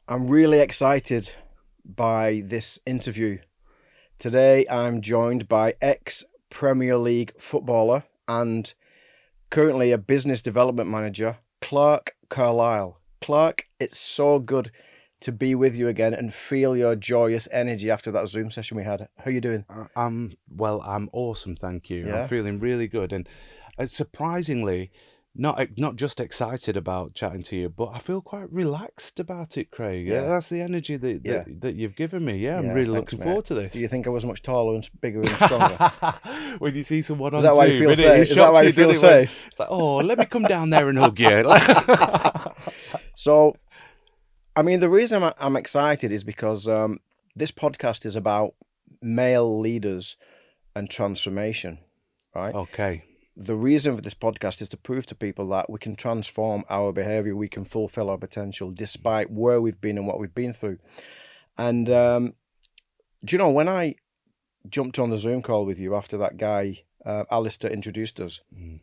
I'm really excited by this interview. Today, I'm joined by ex-Premier League footballer and currently a business development manager, Clarke Carlisle. Clarke, it's so good to be with you again and feel your joyous energy after that Zoom session we had. How are you doing? I'm awesome, thank you. I'm Yeah? feeling really good, and surprisingly, not just excited about chatting to you, but I feel quite relaxed about it, Craig. Yeah. That's the energy Yeah. that you've given me. Yeah, I'm Yeah, really thanks, looking mate. forward to Do this. you think I was much taller and bigger and stronger? When you see someone Is on that why you Zoom, feel it safe? Is that shocks why you you, feel doesn't it? safe? It's like, oh, let me come down there and hug you. So, I mean, the reason I'm excited is because this podcast is about male leaders and transformation, right? Okay. The reason for this podcast is to prove to people that we can transform our behavior, we can fulfill our potential despite where we've been and what we've been through. And do you know, when I jumped on the Zoom call with you after that guy, Alistair, introduced us, Mm.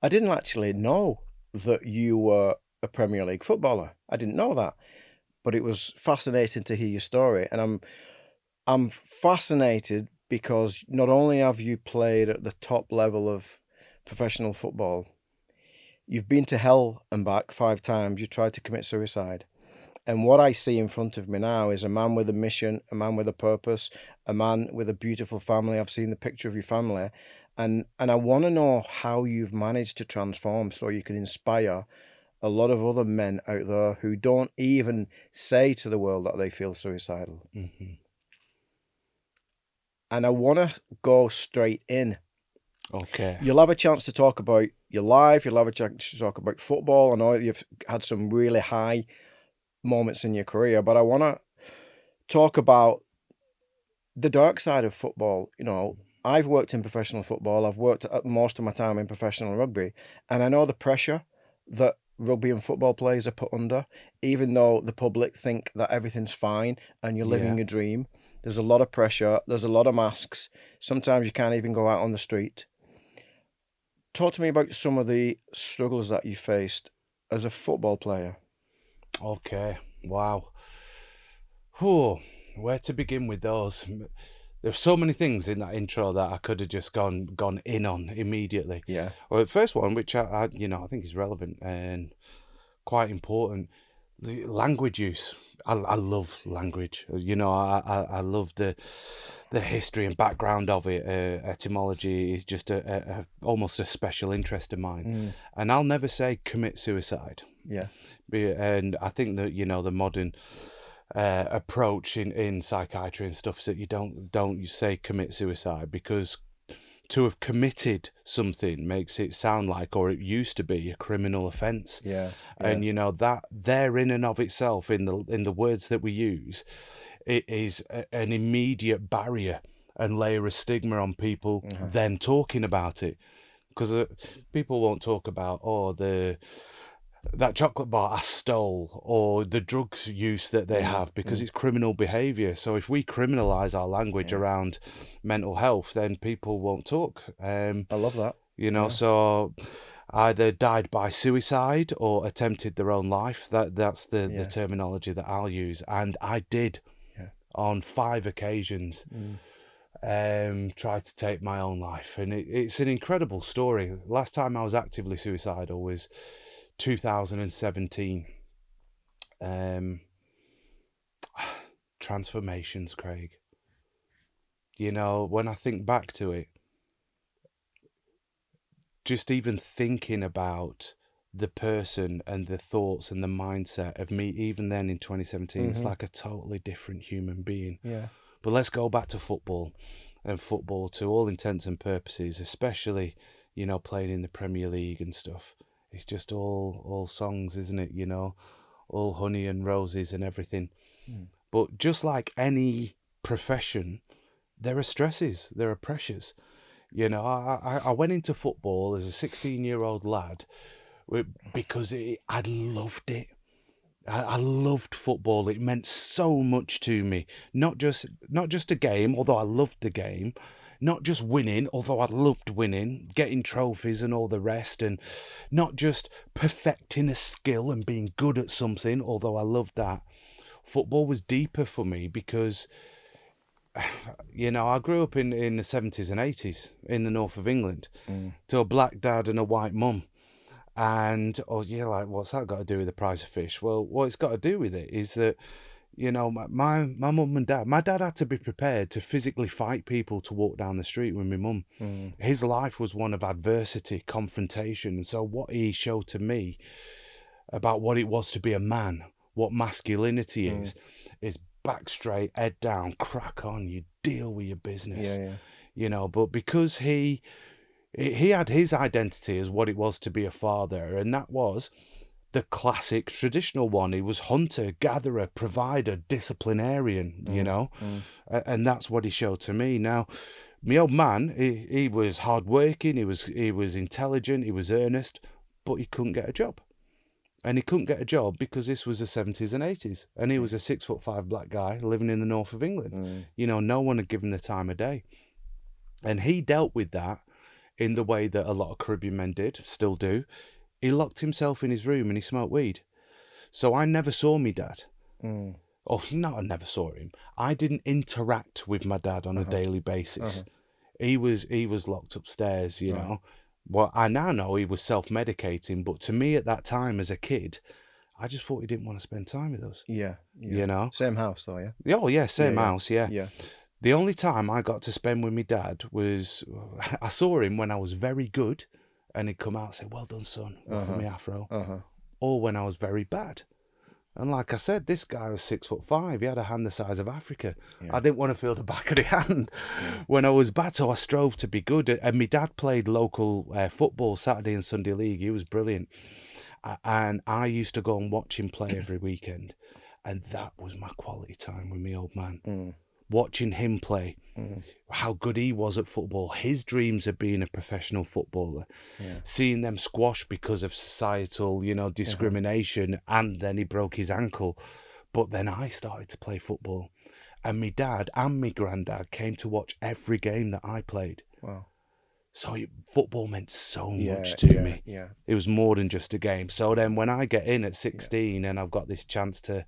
I didn't actually know that you were a Premier League footballer. I didn't know that. But it was fascinating to hear your story, and I'm fascinated because not only have you played at the top level of professional football, you've been to hell and back 5 times. You tried to commit suicide, and what I see in front of me now is a man with a mission, a man with a purpose, a man with a beautiful family. I've seen the picture of your family, and I want to know how you've managed to transform so you can inspire a lot of other men out there who don't even say to the world that they feel suicidal. Mhm. And I want to go straight in. Okay. You'll have a chance to talk about your life. You'll have a chance to talk about football. I know you've had some really high moments in your career, but I want to talk about the dark side of football. You know, I've worked in professional football. I've worked most of my time in professional rugby, and I know the pressure that rugby and football players are put under, even though the public think that everything's fine and you're Yeah. living a dream. There's a lot of pressure. There's a lot of masks. Sometimes you can't even go out on the street. Talk to me about some of the struggles that you faced as a football player. Okay. Wow. Whew, where to begin with those? There's so many things in that intro that I could have just gone in on immediately. Yeah. Well, the first one, which I think is relevant and quite important, the language use. I love language. I love the history and background of it. Etymology is just a almost a special interest of mine, and I'll never say commit suicide. Yeah. And I think that the modern approach in psychiatry and stuff is that you don't say commit suicide, because to have committed something makes it sound like, or it used to be, a criminal offence. Yeah. And that there in and of itself, in the words that we use, it is an immediate barrier and layer of stigma on people then talking about it, because people won't talk about that chocolate bar I stole, or the drugs use that they have, because it's criminal behaviour. So if we criminalise our language around mental health, then people won't talk. I love that. So either died by suicide or attempted their own life. That's the terminology that I'll use. And I did on 5 occasions try to take my own life. And it's an incredible story. Last time I was actively suicidal was 2017. Transformations, Craig. When I think back to it, just even thinking about the person and the thoughts and the mindset of me, even then in 2017, it's like a totally different human being. Yeah. But let's go back to football. And football, to all intents and purposes, especially, playing in the Premier League and stuff, it's just all songs, isn't it? All honey and roses and everything. But just like any profession, there are stresses, there are pressures. I went into football as a 16-year-old lad because I loved it. I loved football. It meant so much to me. Not just a game, although I loved the game. Not just winning, although I loved winning, getting trophies and all the rest, and not just perfecting a skill and being good at something, although I loved that. football was deeper for me because, you know, I grew up in the 70s and 80s in the north of England to a black dad and a white mum. And, oh, yeah, like, what's that got to do with the price of fish? Well, what it's got to do with it is that, you know, my mum and dad, my dad had to be prepared to physically fight people to walk down the street with my mum. His life was one of adversity, confrontation. And so what he showed to me about what it was to be a man, what masculinity is back straight, head down, crack on, you deal with your business. You know, but because he had his identity as what it was to be a father, and that was the classic traditional one. He was hunter, gatherer, provider, disciplinarian, you know, and that's what he showed to me. Now, my old man, he was hardworking, he was intelligent, he was earnest, but he couldn't get a job. And he couldn't get a job because this was the 70s and 80s, and he was a 6'5" black guy living in the north of England. You know, no one had given him the time of day, and he dealt with that in the way that a lot of Caribbean men did, still do. He locked himself in his room and he smoked weed. So I never saw me dad. Oh, no, I never saw him. I didn't interact with my dad on a daily basis. He was locked upstairs, you know. Well, I now know he was self-medicating, but to me at that time as a kid, I just thought he didn't want to spend time with us. Yeah. You know? Same house though, yeah? Oh, yeah, same house, Yeah. The only time I got to spend with my dad was, I saw him when I was very good, and he'd come out and say, "Well done, son," for me afro. Or when I was very bad. And like I said, this guy was 6'5". He had a hand the size of Africa. I didn't want to feel the back of the hand when I was bad, so I strove to be good. And my dad played local football, Saturday and Sunday league. He was brilliant. And I used to go and watch him play every weekend. And that was my quality time with my old man. Watching him play, how good he was at football, his dreams of being a professional footballer, seeing them squash because of societal, you know, discrimination, and then he broke his ankle. But then I started to play football, and my dad and my granddad came to watch every game that I played. Wow. So football meant so much to me. Yeah. It was more than just a game. So then when I get in at 16 and I've got this chance to,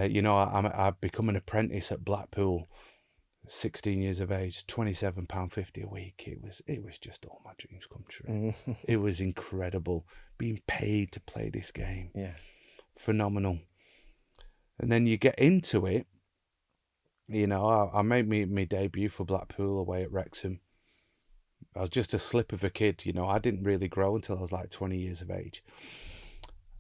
you know, I've become an apprentice at Blackpool, 16 years of age, £27.50 a week. It was just all my dreams come true. It was incredible being paid to play this game. Yeah. Phenomenal. And then you get into it, you know, I made my debut for Blackpool away at Wrexham. I was just a slip of a kid, you know. I didn't really grow until I was like 20 years of age.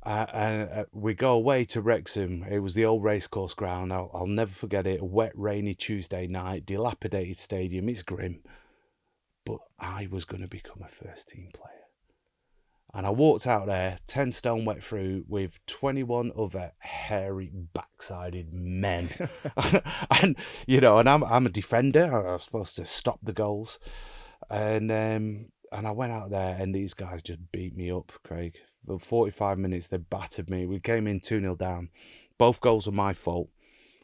And we go away to Wrexham. It was the old racecourse ground. I'll never forget it. A wet, rainy Tuesday night, dilapidated stadium. It's grim. But I was going to become a first-team player. And I walked out there, 10 stone wet through, with 21 other hairy, backsided men. And, you know, and I'm a defender. I was supposed to stop the goals. And I went out there, and these guys just beat me up, Craig. For 45 minutes, they battered me. We came in 2-0 down. Both goals were my fault.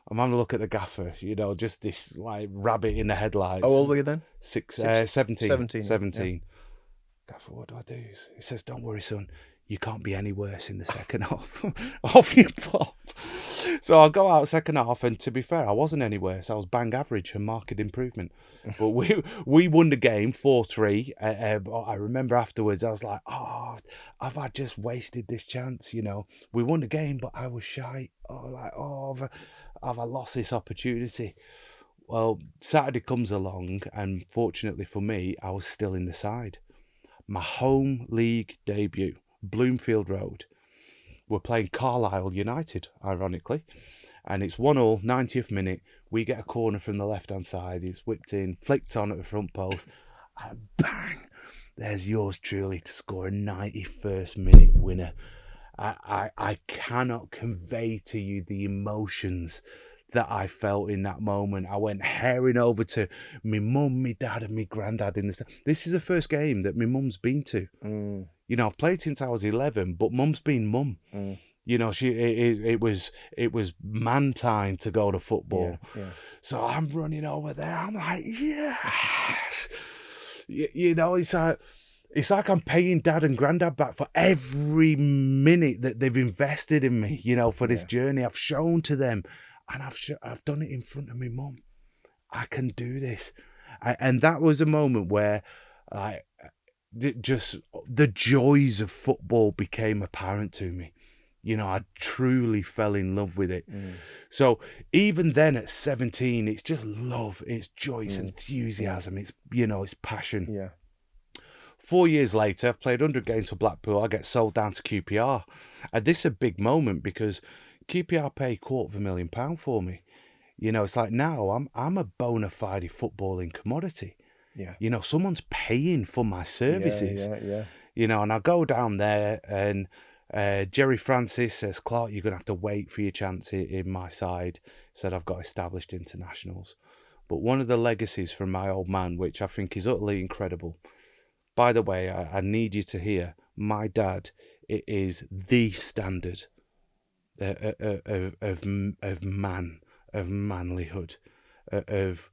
I'm having a look at the gaffer, you know, just this like rabbit in the headlights. How old were you then? 17. 17. Yeah. Gaffer, what do I do? He says, "Don't worry, son. You can't be any worse in the second half." Off you pop. So I'll go out second half, and to be fair, I wasn't any worse. I was bang average and marked improvement. But we won the game 4-3. I remember afterwards, I was like, "Oh, have I just wasted this chance?" You know, we won the game, but I was shy. Have I lost this opportunity? Well, Saturday comes along, and fortunately for me, I was still in the side. My home league debut, Bloomfield Road. We're playing Carlisle United, ironically. And it's 1-1, 90th minute. We get a corner from the left-hand side. He's whipped in, flicked on at the front post. And bang! There's yours truly to score a 91st minute winner. I cannot convey to you the emotions that I felt in that moment. I went herring over to my mum, my dad, and my granddad in this. This is the first game that my mum's been to. You know, I've played since I was 11, but mum's been mum. You know, it was man time to go to football. Yeah. So I'm running over there. I'm like, yes. You know, it's like, It's like I'm paying dad and granddad back for every minute that they've invested in me, for this journey. I've shown to them, and I've done it in front of my mum. I can do this. And that was a moment where just the joys of football became apparent to me. I truly fell in love with it. So even then at 17, it's just love, it's joy, it's enthusiasm, it's, it's passion. Yeah. 4 years later, I've played 100 games for Blackpool. I get sold down to QPR. And this is a big moment because QPR pay £250,000 for me. It's like now I'm a bona fide footballing commodity. Yeah. Someone's paying for my services. Yeah. And I go down there and Jerry Francis says, Clarke, you're going to have to wait for your chance in my side. Said I've got established internationals. But one of the legacies from my old man, which I think is utterly incredible. By the way, I need you to hear, my dad, it is the standard of manlyhood, of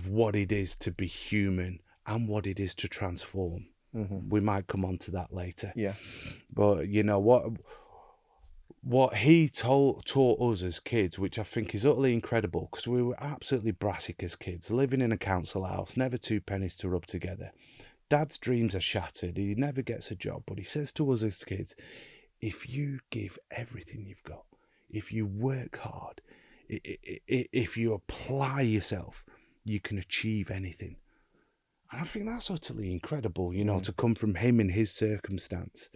what it is to be human and what it is to transform. We might come on to that later. Yeah. But what he taught us as kids, which I think is utterly incredible, because we were absolutely brassic as kids, living in a council house, never 2 pennies to rub together. Dad's dreams are shattered. He never gets a job. But he says to us as kids, if you give everything you've got, if you work hard, if you apply yourself, you can achieve anything. And I think that's utterly incredible, to come from him in his circumstance.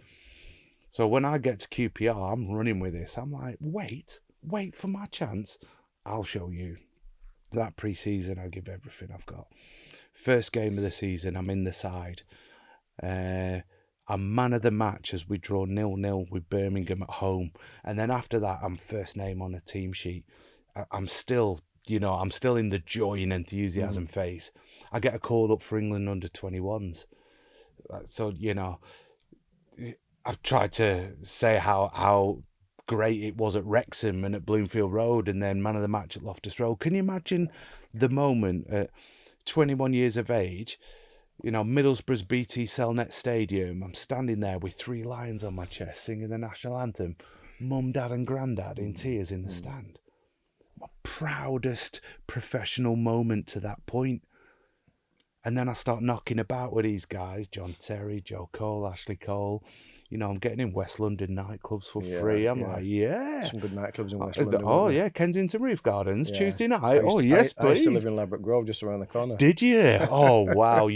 So when I get to QPR, I'm running with this. I'm like, wait for my chance. I'll show you. That pre-season, I give everything I've got. First game of the season, I'm in the side. I'm man of the match as we draw 0-0 with Birmingham at home. And then after that, I'm first name on a team sheet. I'm still, I'm still in the joy and enthusiasm phase. I get a call up for England under 21s. So, I've tried to say how great it was at Wrexham and at Bloomfield Road and then man of the match at Loftus Road. Can you imagine the moment at 21 years of age, Middlesbrough's BT Cellnet Stadium, I'm standing there with 3 lions on my chest singing the national anthem, mum, dad and granddad in tears in the stand. My proudest professional moment to that point. And then I start knocking about with these guys, John Terry, Joe Cole, Ashley Cole. I'm getting in West London nightclubs for free. I'm like, yeah. Some good nightclubs in West London. Oh, yeah, Kensington Roof Gardens, Tuesday night. Yes, please. I used to live in Ladbroke Grove, just around the corner. Did you? Oh, wow.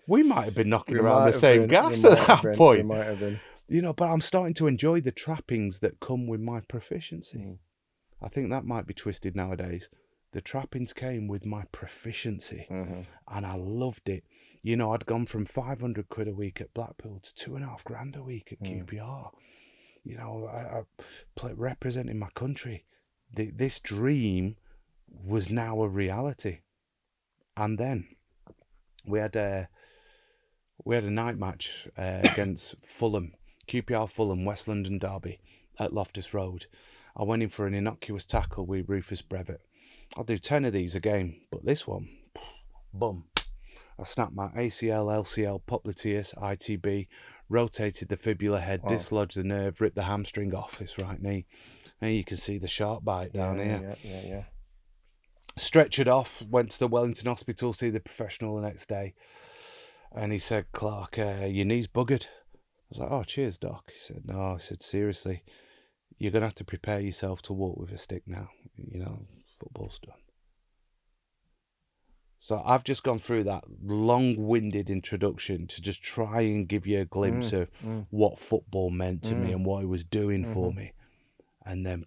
We might have been knocking around the same gas at that point. We might have been. But I'm starting to enjoy the trappings that come with my proficiency. I think that might be twisted nowadays. The trappings came with my proficiency, and I loved it. I'd gone from 500 quid a week at Blackpool to £2,500 a week at QPR. I representing my country. This dream was now a reality. And then we had a night match against Fulham, QPR Fulham, West London derby at Loftus Road. I went in for an innocuous tackle with Rufus Brevitt. I'll do 10 of these a game, but this one, boom. I snapped my ACL, LCL, popliteus, ITB, rotated the fibula head, dislodged the nerve, ripped the hamstring off this right knee. And you can see the sharp bite down here. Yeah. Stretchered off, went to the Wellington Hospital, see the professional the next day. And he said, Clarke, your knee's buggered. I was like, oh, cheers, doc. He said, no. I said, seriously, you're going to have to prepare yourself to walk with a stick now. Football's done. So I've just gone through that long-winded introduction to just try and give you a glimpse of what football meant to me and what it was doing for me. And then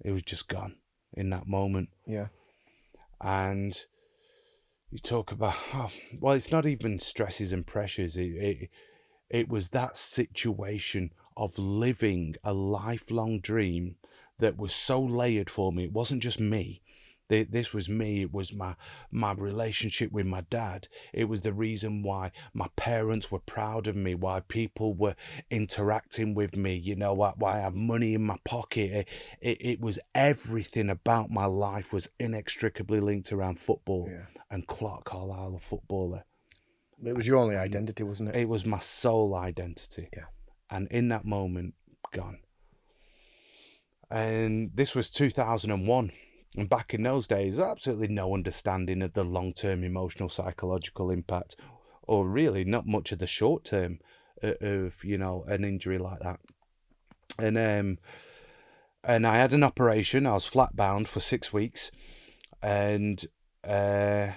it was just gone in that moment. Yeah. And you talk about, it's not even stresses and pressures. It was that situation of living a lifelong dream that was so layered for me. It wasn't just me. This was me. It was my relationship with my dad. It was the reason why my parents were proud of me, why people were interacting with me, why I had money in my pocket. It was everything about my life was inextricably linked around football and Clarke Carlisle, a footballer. It was your only identity, wasn't it? It was my sole identity. Yeah. And in that moment, gone. And this was 2001. And back in those days, absolutely no understanding of the long-term emotional psychological impact, or really not much of the short-term of, you know, an injury like that. And I had an operation. I was flat-bound for 6 weeks. And I,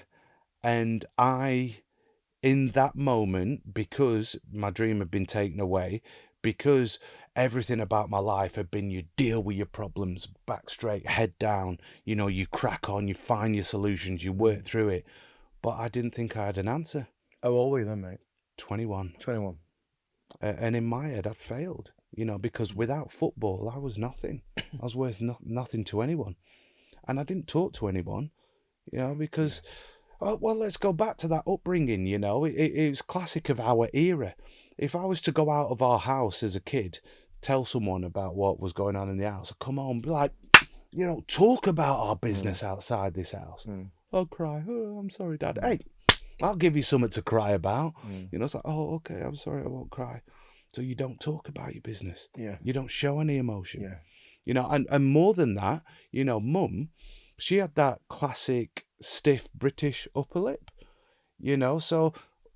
in that moment, because my dream had been taken away, because everything about my life had been you deal with your problems, back straight, head down, you know, you crack on, you find your solutions, you work through it. But I didn't think I had an answer. How old were you then, mate? 21. 21. And in my head, I'd failed, you know, because without football, I was nothing. I was worth nothing to anyone. And I didn't talk to anyone, you know, because... Oh, well, let's go back to that upbringing, you know. It was classic of our era. If I was to go out of our house as a kid, tell someone about what was going on in the house, I'd come home, be like, you know, talk about our business outside this house. I'll cry. Oh, I'm sorry, Dad. Hey, I'll give you something to cry about. You know, it's like, oh, okay, I'm sorry, I won't cry. So you don't talk about your business. Yeah. You don't show any emotion. Yeah. You know, and more than that, you know, Mum, she had that classic stiff British upper lip, you know, so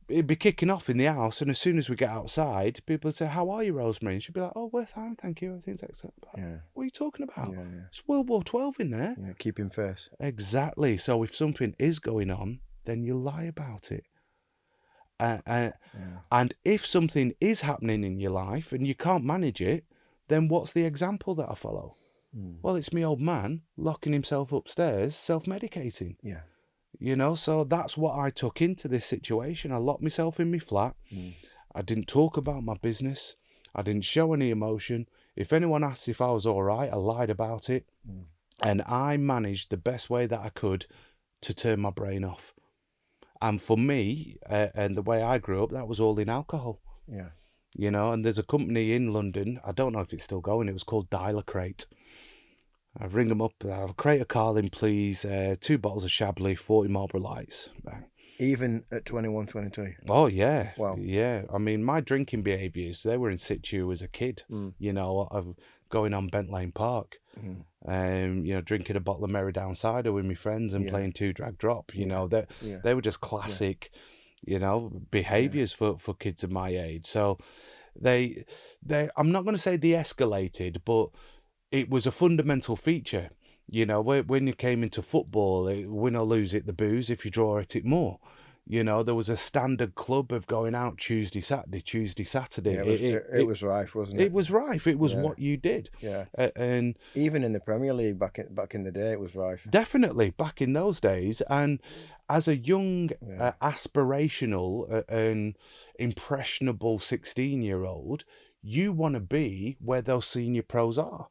it'd be kicking off in the house, and as soon as we get outside, people would say, how are you, Rosemary? And she'd be like, oh, we're fine, thank you, everything's excellent. Like, what are you talking about? It's World War 12 in there. Yeah, keeping face. Exactly. So if something is going on, then you lie about it. And if something is happening in your life and you can't manage it, then what's the example that I follow? Well, it's me old man locking himself upstairs, self-medicating. Yeah. You know, so that's what I took into this situation. I locked myself in my flat. I didn't talk about my business. I didn't show any emotion. If anyone asked if I was all right, I lied about it. And I managed the best way that I could to turn my brain off. And for me, and the way I grew up, that was all in alcohol. Yeah. You know, and there's a company in London, I don't know if it's still going, it was called Dial-A-Crate. I ring them up, I'll crate of Carling, please, 2 bottles of Chablis, 40 Marlboro Lights. Bang. Even at 21, 22? Oh, yeah. Wow. Yeah. I mean, my drinking behaviours, they were in situ as a kid, you know, of going on Bent Lane Park, you know, drinking a bottle of Merrydown cider with my friends and playing 2 drag drop, you know, they were just classic, you know, behaviours for kids of my age. So they I'm not going to say they escalated, but it was a fundamental feature, you know, when you came into football, win or lose it, the booze, if you draw at it more. You know, there was a standard club of going out Tuesday, Saturday. Yeah, it was rife, wasn't it? It was rife. It was what you did. Yeah. And even in the Premier League back in the day, it was rife. Definitely, back in those days. And as a young, aspirational and impressionable 16-year-old, you want to be where those senior pros are.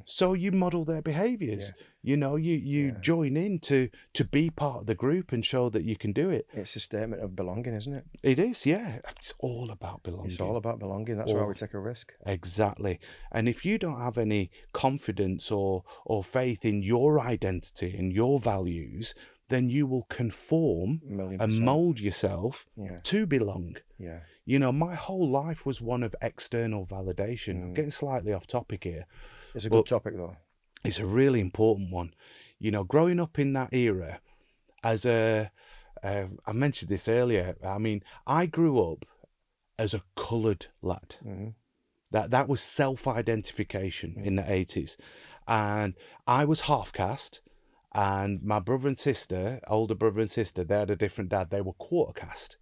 So you model their behaviours. You know, you join in to be part of the group and show that you can do it. It's a statement of belonging, isn't it? It is, yeah. It's all about belonging. It's all about belonging. That's why we take a risk. Exactly. And if you don't have any confidence or faith in your identity and your values, then you will conform and mould yourself to belong. Yeah. You know, my whole life was one of external validation. I'm getting slightly off topic here. It's a good topic, though. It's a really important one. You know, growing up in that era, as I mentioned this earlier, I mean, I grew up as a coloured lad. That was self-identification in the 80s. And I was half-caste, and my brother and sister, older brother and sister, they had a different dad. They were quarter-caste.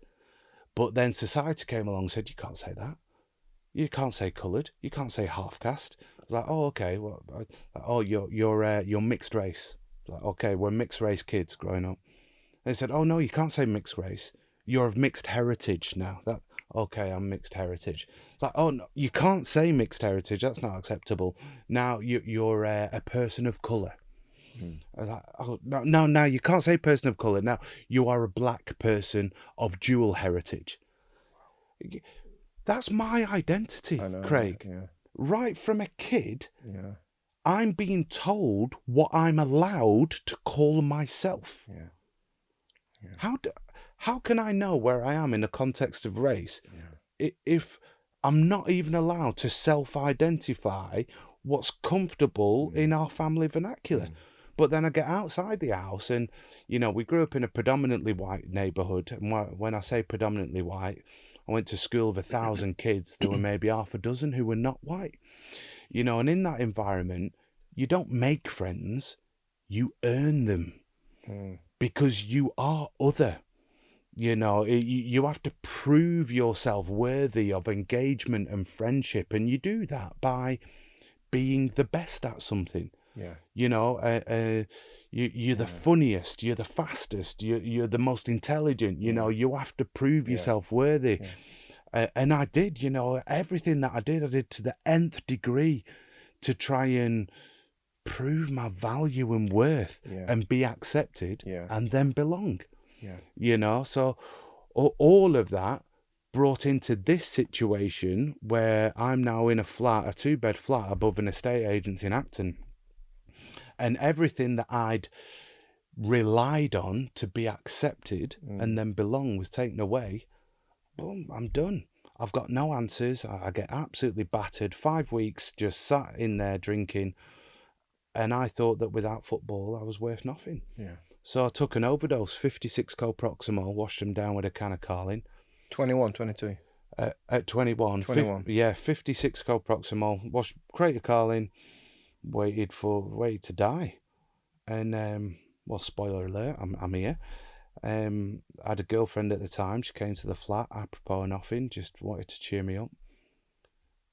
But then society came along and said, you can't say that. You can't say coloured. You can't say half-caste. I was like, oh, okay. Well, oh, you're mixed race. Like, okay, we're mixed race kids growing up. They said, oh no, you can't say mixed race. You're of mixed heritage now. Okay, I'm mixed heritage. It's like, oh no, you can't say mixed heritage. That's not acceptable. Now you're a person of colour. I was like, oh no, you can't say person of colour. Now you are a black person of dual heritage. That's my identity, Craig. Yeah. Right from a kid, I'm being told what I'm allowed to call myself. How can I know where I am in the context of race if I'm not even allowed to self-identify what's comfortable in our family vernacular? But then I get outside the house and, you know, we grew up in a predominantly white neighborhood. And when I say predominantly white, I went to school of 1,000 kids. There were maybe half a dozen who were not white, you know, and in that environment, you don't make friends, you earn them because you are other. You know, you have to prove yourself worthy of engagement and friendship, and you do that by being the best at something. Yeah. You know, you're the funniest, you're the fastest, you're the most intelligent. You know, you have to prove yourself worthy. And I did, you know, everything that I did to the nth degree to try and prove my value and worth and be accepted and then belong. You know, so all of that brought into this situation where I'm now in a flat, a 2-bed flat above an estate agent's in Acton. And everything that I'd relied on to be accepted and then belong was taken away. Boom, I'm done. I've got no answers. I get absolutely battered. 5 weeks just sat in there drinking. And I thought that without football, I was worth nothing. So I took an overdose, 56 coproximol, washed them down with a can of Carling. 21, 22? At 21. 21. 56 coproximol, washed crate of Carling, waited to die. And, well, spoiler alert, I'm here. I had a girlfriend at the time. She came to the flat, apropos nothing, just wanted to cheer me up.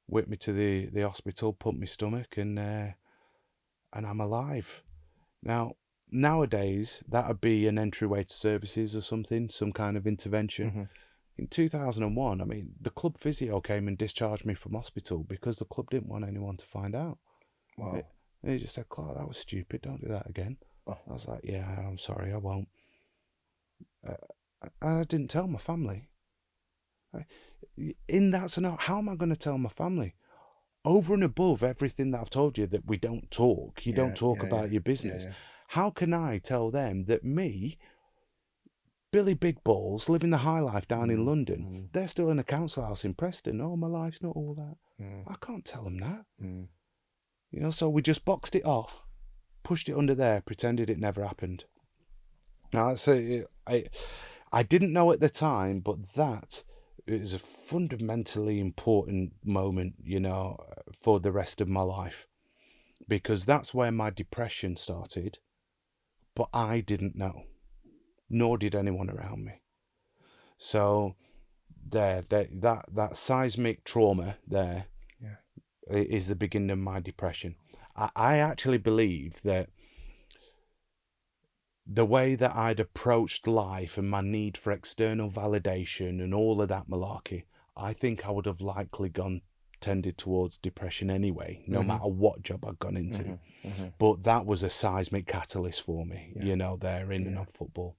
Whipped me to the hospital, pumped my stomach, and I'm alive. Now, nowadays, that would be an entryway to services or something, some kind of intervention. In 2001, I mean, the club physio came and discharged me from hospital because the club didn't want anyone to find out. Wow. He just said, "Clarke, that was stupid, don't do that again." I was like, "Yeah, I'm sorry, I won't." I didn't tell my family. In that scenario, how am I going to tell my family? Over and above everything that I've told you, that we don't talk, you don't talk about your business. How can I tell them that me, Billy Big Balls, living the high life down in London, they're still in a council house in Preston? Oh, my life's not all that. I can't tell them that. You know, so we just boxed it off, pushed it under there, pretended it never happened. Now, I didn't know at the time, but that is a fundamentally important moment, you know, for the rest of my life, because that's where my depression started, but I didn't know, nor did anyone around me. So that seismic trauma there is the beginning of my depression. I actually believe that the way that I'd approached life and my need for external validation and all of that malarkey, I think I would have likely tended towards depression anyway, no matter what job I'd gone into. But that was a seismic catalyst for me, you know, there in and of football.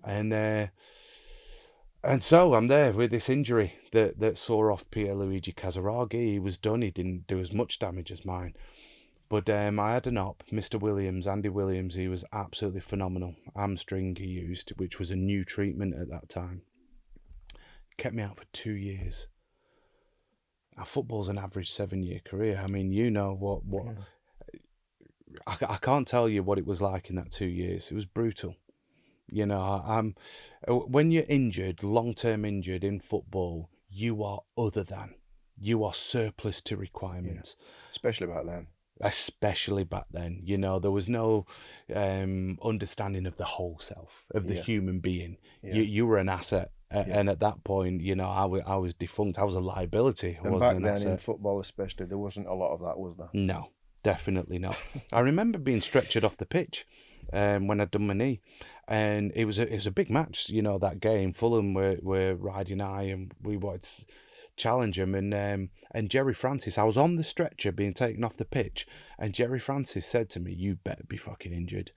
And so I'm there with this injury that saw off Pierluigi Casaraghi. He was done. He didn't do as much damage as mine. But I had an op, Mr. Williams, Andy Williams. He was absolutely phenomenal. Hamstring he used, which was a new treatment at that time. Kept me out for 2 years. Now, football's an average 7-year career. I mean, you know what I can't tell you what it was like in that 2 years. It was brutal. You know, when you're injured, long-term injured in football, you are other than. You are surplus to requirements. Especially back then. Especially back then, you know, there was no understanding of the whole self, of the human being. You were an asset, and at that point, you know, I was defunct. I was a liability. And back then in football especially, there wasn't a lot of that, was there? No, definitely not. I remember being stretchered off the pitch when I'd done my knee, and it was a big match, you know, that game. Fulham were riding high, and we wanted to challenge him, and Jerry Francis, I was on the stretcher being taken off the pitch, and Jerry Francis said to me, "You better be fucking injured."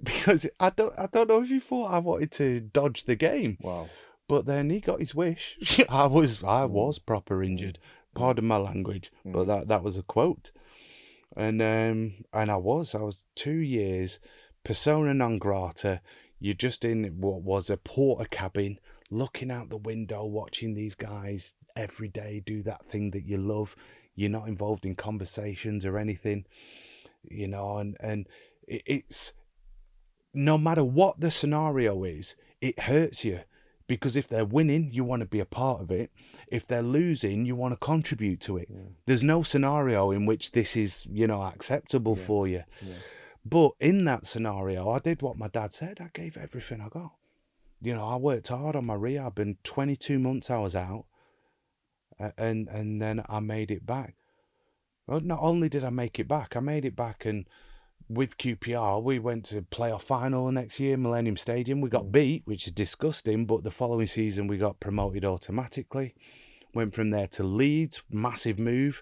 Because I don't know if he thought I wanted to dodge the game. Wow. But then he got his wish. I was proper injured. Pardon my language, but that was a quote. And I was 2 years persona non grata. You're just in what was a porter cabin, looking out the window, watching these guys every day do that thing that you love. You're not involved in conversations or anything, you know, and it's no matter what the scenario is, it hurts you, because if they're winning, you want to be a part of it. If they're losing, you want to contribute to it. There's no scenario in which this is, you know, acceptable for you. But in that scenario, I did what my dad said. I gave everything I got. You know, I worked hard on my rehab, and 22 months I was out, and then I made it back. Well, not only did I make it back, and with QPR, we went to playoff final the next year, Millennium Stadium. We got beat, which is disgusting, but the following season we got promoted automatically. Went from there to Leeds, massive move.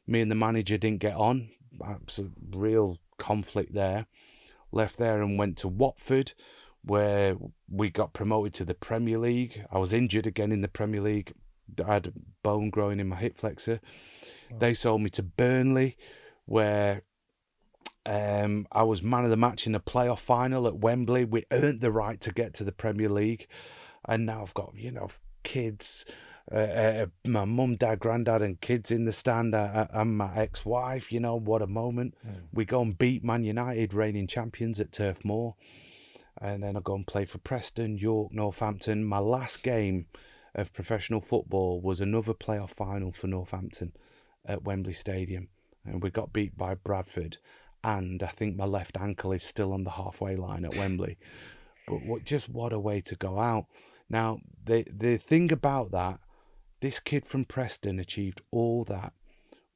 Me and the manager didn't get on, absolute real conflict there. Left there and went to Watford, where we got promoted to the Premier League. I was injured again in the Premier League. I had a bone growing in my hip flexor. They sold me to Burnley, where I was man of the match in the playoff final at Wembley. We earned the right to get to the Premier League, and now I've got, you know, kids, my mum, dad, granddad, and kids in the stand, and my ex-wife. You know, what a moment. We go and beat Man United, reigning champions, at Turf Moor, and then I go and play for Preston, York, Northampton. My last game of professional football was another playoff final for Northampton at Wembley Stadium, and we got beat by Bradford. And I think my left ankle is still on the halfway line at Wembley. But what a way to go out. Now, the thing about that, this kid from Preston achieved all that.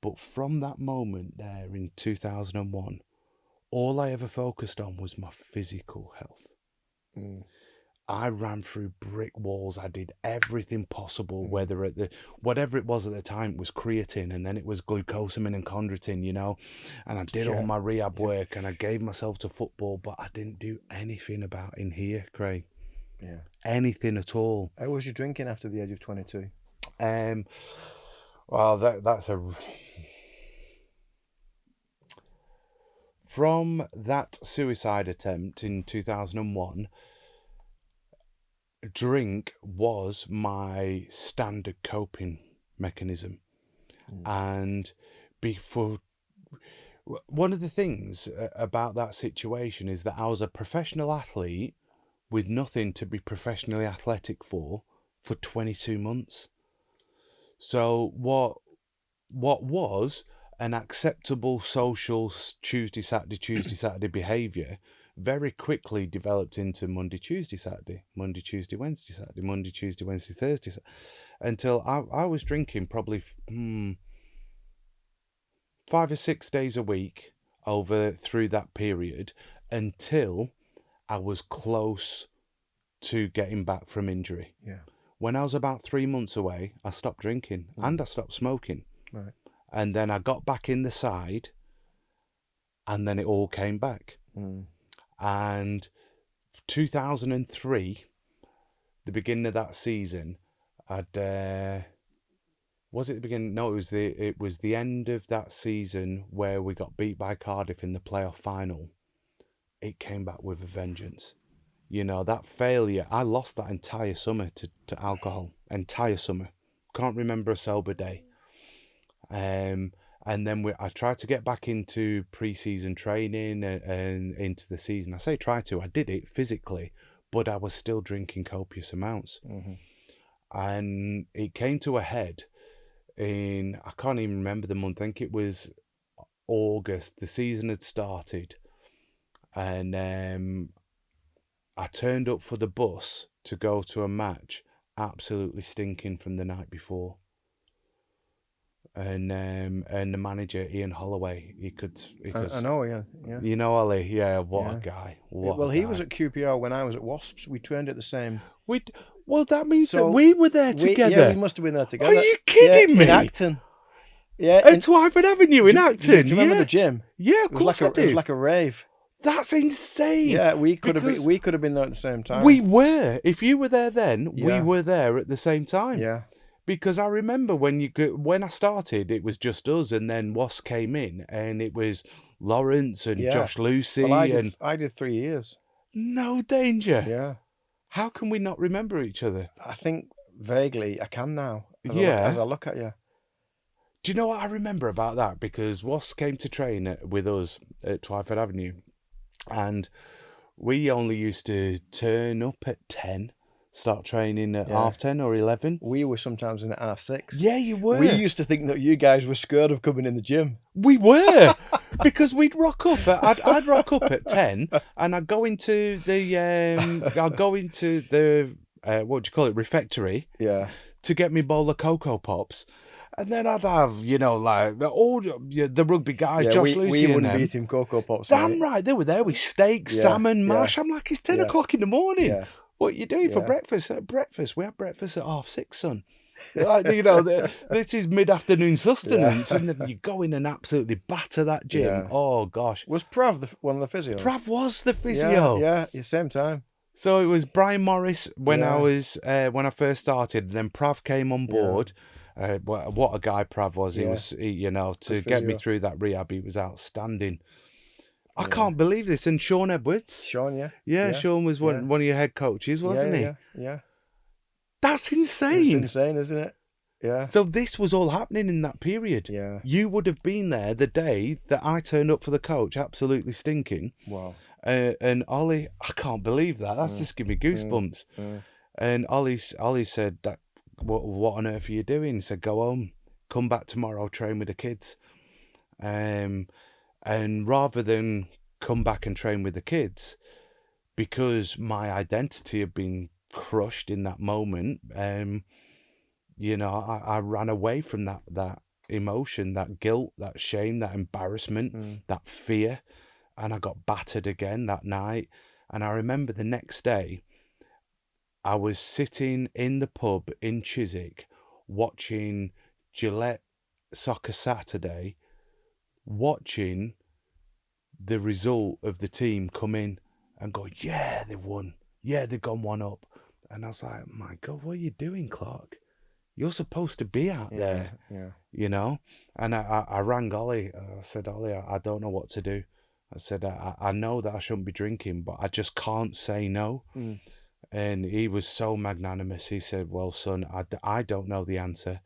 But from that moment there in 2001, all I ever focused on was my physical health. I ran through brick walls. I did everything possible, whether whatever it was at the time, it was creatine, and then it was glucosamine and chondroitin, you know, and I did all my rehab work, and I gave myself to football, but I didn't do anything about in here, Craig. Anything at all. How was you drinking after the age of 22? Well, that's from that suicide attempt in 2001. Drink was my standard coping mechanism. And one of the things about that situation is that I was a professional athlete with nothing to be professionally athletic for 22 months. So what was an acceptable social Tuesday, Saturday behaviour very quickly developed into Monday, Tuesday, Saturday, Monday, Tuesday, Wednesday, Saturday, Monday, Tuesday, Wednesday, Thursday, until I was drinking probably 5 or 6 days a week through that period, until I was close to getting back from injury. When I was about 3 months away, I stopped drinking and I stopped smoking. And then I got back in the side, and then it all came back. And 2003, the beginning of that season, was it the beginning? No, it was the end of that season where we got beat by Cardiff in the playoff final. It came back with a vengeance. You know, that failure, I lost that entire summer to alcohol. Entire summer. Can't remember a sober day. And then I tried to get back into pre-season training and into the season. I say try to, I did it physically, but I was still drinking copious amounts. And it came to a head in, I can't even remember the month, I think it was August. The season had started, and I turned up for the bus to go to a match, absolutely stinking from the night before. And the manager, Ian Holloway, I know, yeah. You know Ollie, what a guy. He was at QPR when I was at Wasps. We trained at the same. Well, that means that we were there together. Yeah, we must have been there together. Are you kidding me? In Acton. Yeah, at Twyford Avenue in Acton. Do you remember the gym? Yeah, of course I do. It was like a rave. That's insane. Yeah, we could have been there at the same time. We were. If you were there then, we were there at the same time. Yeah. Because I remember when I started, it was just us, and then Was came in, and it was Lawrence and Josh Lucy. Well, I did 3 years. No danger. Yeah. How can we not remember each other? I think vaguely I can now as Yeah. I look at you. Do you know what I remember about that? Because Ross came to train with us at Twyford Avenue, and we only used to turn up at 10, start training at Yeah. 10:30 or 11. We were sometimes in at 6:30. Yeah, you were. We used to think that you guys were scared of coming in the gym. We were, because we'd rock up. I'd rock up at 10, and I'd go into the what do you call it, refectory, Yeah. to get me bowl of Cocoa Pops. And then I'd have, like all the rugby guys, Yeah, Josh we Lucy and wouldn't them. beat him Cocoa Pops, Damn mate. right, they were there with steak, Yeah, salmon, mash. yeah. I'm like, it's 10 Yeah. o'clock in the morning. Yeah. What are you doing for Yeah. breakfast? At breakfast, we had breakfast at 6:30, son. Like, this is mid-afternoon sustenance, and then you go in and absolutely batter that gym. Yeah. Oh gosh, Was Prav one of the physios? Prav was the physio. Yeah, same time. So it was Brian Morris when Yeah. when I first started, and then Prav came on board. What a guy Prav was. He Yeah. was, to Good get me physio. through that rehab, he was outstanding. I Yeah. can't believe this. And Sean Edwards. Sean, yeah. Yeah, Sean was one of your head coaches, wasn't he? Yeah. That's It's insane. insane, isn't it? Yeah. So this was all happening in that period. Yeah. You would have been there the day that I turned up for the coach, absolutely stinking. Wow. And Ollie, I can't believe that. That's just giving me goosebumps. And Ollie said, that, what on earth are you doing? He said, go home, come back tomorrow, train with the kids. And rather than come back and train with the kids, because my identity had been crushed in that moment, I ran away from that emotion, that guilt, that shame, that embarrassment, that fear, and I got battered again that night. And I remember the next day, I was sitting in the pub in Chiswick watching Gillette Soccer Saturday, watching the result of the team come in and go, yeah, they've won. Yeah, they've gone one up. And I was like, my God, what are you doing, Clarke? You're supposed to be out there, And I rang Ollie. I said, Ollie, I don't know what to do. I said, I know that I shouldn't be drinking, but I just can't say no. And he was so magnanimous. He said, well, son, I don't know the answer.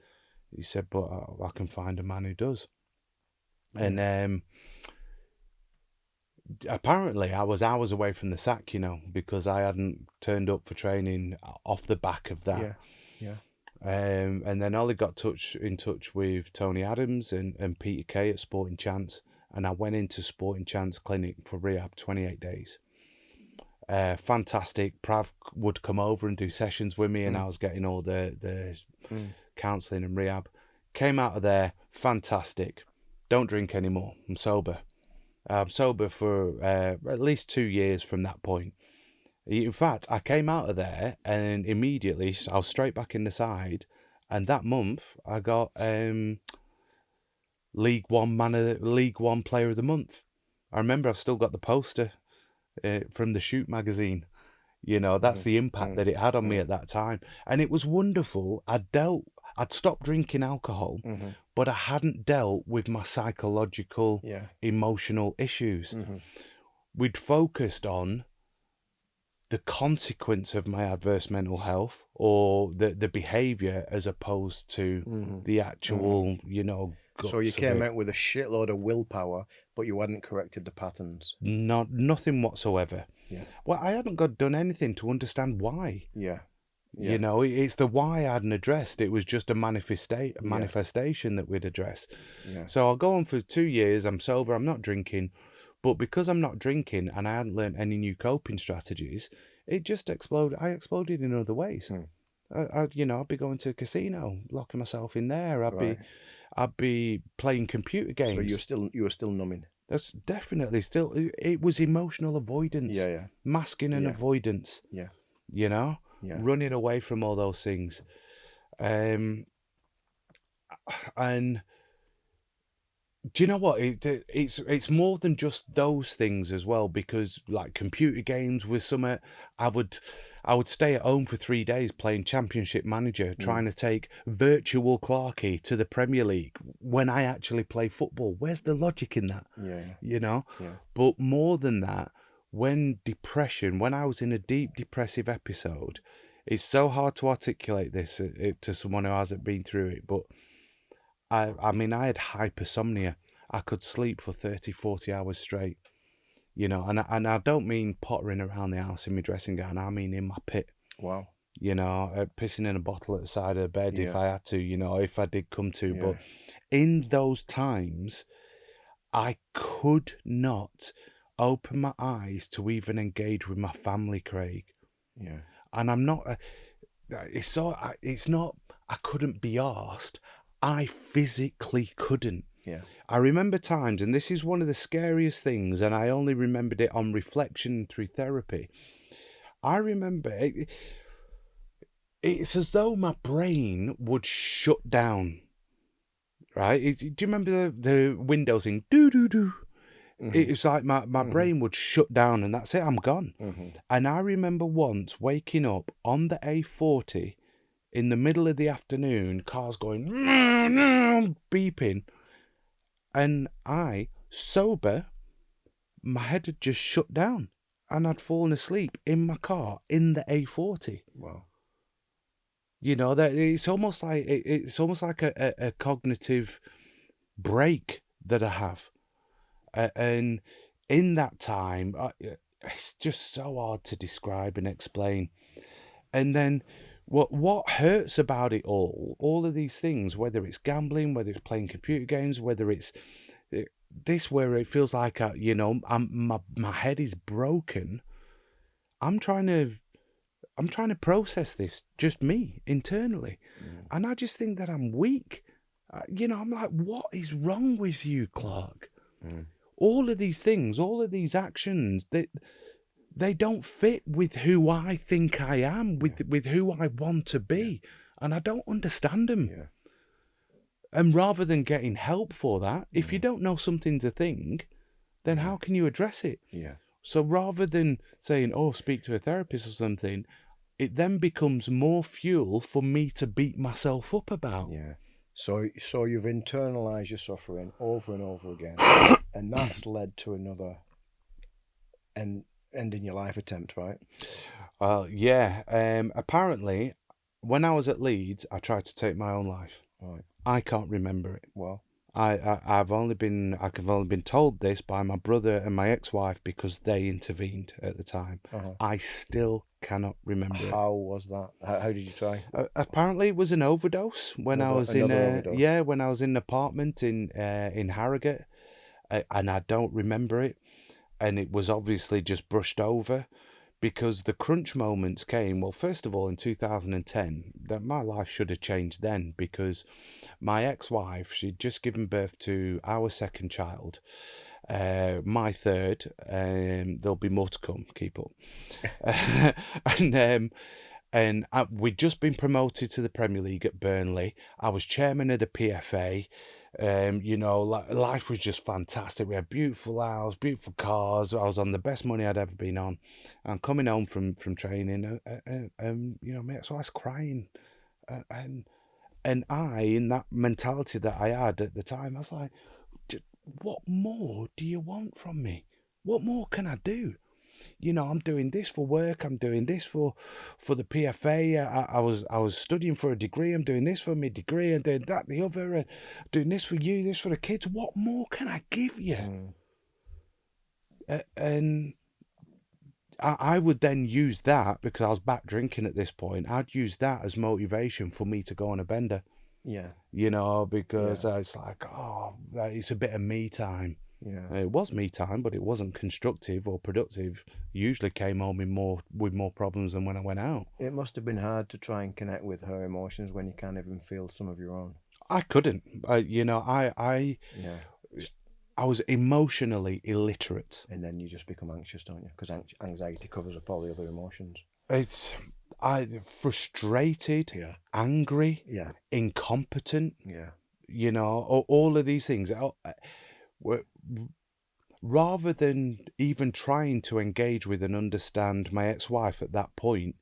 He said, but I can find a man who does. And apparently I was hours away from the sack, because I hadn't turned up for training off the back of that. Yeah. And then Ollie got in touch with Tony Adams and Peter Kay at Sporting Chance, and I went into Sporting Chance clinic for rehab 28 days. Fantastic. Prav would come over and do sessions with me, and I was getting all the counselling and rehab. Came out of there, fantastic. Don't drink anymore. I'm sober. I'm sober for at least 2 years from that point. In fact, I came out of there and immediately I was straight back in the side, and that month I got League One Player of the Month. I remember I've still got the poster from the Shoot magazine. That's the impact that it had on me at that time, and it was wonderful. I'd stopped drinking alcohol, but I hadn't dealt with my psychological, emotional issues. We'd focused on the consequence of my adverse mental health, or the behaviour, as opposed to the actual, guts. So you came out with a shitload of willpower, but you hadn't corrected the patterns. Nothing whatsoever. Yeah. Well, I hadn't done anything to understand why. Yeah. It's the why I hadn't addressed. It was just a manifestation that we'd address. Yeah. So I'll go on for 2 years. I'm sober. I'm not drinking. But because I'm not drinking and I hadn't learned any new coping strategies, it just exploded. I exploded in other ways. I'd be going to a casino, locking myself in there. I'd be playing computer games. So you were still numbing. That's definitely still. It was emotional avoidance. Yeah. Masking and avoidance. Yeah. Running away from all those things. And do you know what? It's more than just those things as well, because like computer games was something I would stay at home for 3 days playing Championship Manager, trying to take virtual Clarkey to the Premier League when I actually play football. Where's the logic in that? Yeah. But more than that when I was in a deep depressive episode, it's so hard to articulate this to someone who hasn't been through it, but I mean, I had hypersomnia. I could sleep for 30, 40 hours straight, you know, and I don't mean pottering around the house in my dressing gown. I mean in my pit, Wow. you know, pissing in a bottle at the side of the bed if Yeah. I had to, you know, if I did come to. Yeah. But in those times, I could not open my eyes to even engage with my family, Craig. Yeah. And I'm not, it's not, I couldn't be asked. I physically couldn't. Yeah. I remember times, and this is one of the scariest things, and I only remembered it on reflection through therapy. I remember it's as though my brain would shut down, right? Do you remember the Windows thing? Do. It's like my brain would shut down, and that's it, I'm gone. And I remember once waking up on the A40 in the middle of the afternoon, cars going, beeping, and I, sober, my head had just shut down, and I'd fallen asleep in my car in the A40. Wow. You know, that it's almost like a cognitive break that I have, and in that time, it's just so hard to describe and explain. And then, what hurts about it all of these things, whether it's gambling, whether it's playing computer games, whether it's this where it feels like my head is broken. I'm trying to process this, just me, internally. And I just think that I'm weak. I'm like, what is wrong with you, Clarke? All of these things, all of these actions, they don't fit with who I think I am, with who I want to be. And I don't understand them. Yeah. And rather than getting help for that, if you don't know something's a thing, then how can you address it? Yeah. So rather than saying, oh, speak to a therapist or something, it then becomes more fuel for me to beat myself up about. Yeah. So you've internalized your suffering over and over again, and that's led to another ending your life attempt, right? Well, yeah. Apparently, when I was at Leeds, I tried to take my own life. Right. I can't remember it. Well, I've only been told this by my brother and my ex-wife because they intervened at the time. I still cannot remember it. How was that? How did you try? Apparently, it was an overdose when I was in overdose. when I was in an apartment in Harrogate, and I don't remember it, and it was obviously just brushed over. Because the crunch moments came, well, first of all, in 2010, that my life should have changed then, because my ex-wife, she'd just given birth to our second child, my third, there'll be more to come, keep up. And we'd just been promoted to the Premier League at Burnley. I was chairman of the PFA. Life was just fantastic. We had beautiful house, beautiful cars. I was on the best money I'd ever been on. I'm coming home from training, my ex-wife's crying, and I, in that mentality that I had at the time, I was like, what more do you want from me? What more can I do? I'm doing this for work. I'm doing this for the PFA. I was studying for a degree. I'm doing this for my degree, and doing that, the other, and doing this for you, this for the kids. What more can I give you? And I would then use that, because I was back drinking at this point. I'd use that as motivation for me to go on a bender. Yeah. Because it's like, it's a bit of me time. Yeah. It was me time, but it wasn't constructive or productive. Usually came home with more problems than when I went out. It must have been hard to try and connect with her emotions when you can't even feel some of your own. I couldn't. I was emotionally illiterate. And then you just become anxious, don't you? Because anxiety covers up all the other emotions. Frustrated, angry, incompetent. Yeah. All of these things. Rather than even trying to engage with and understand my ex-wife at that point,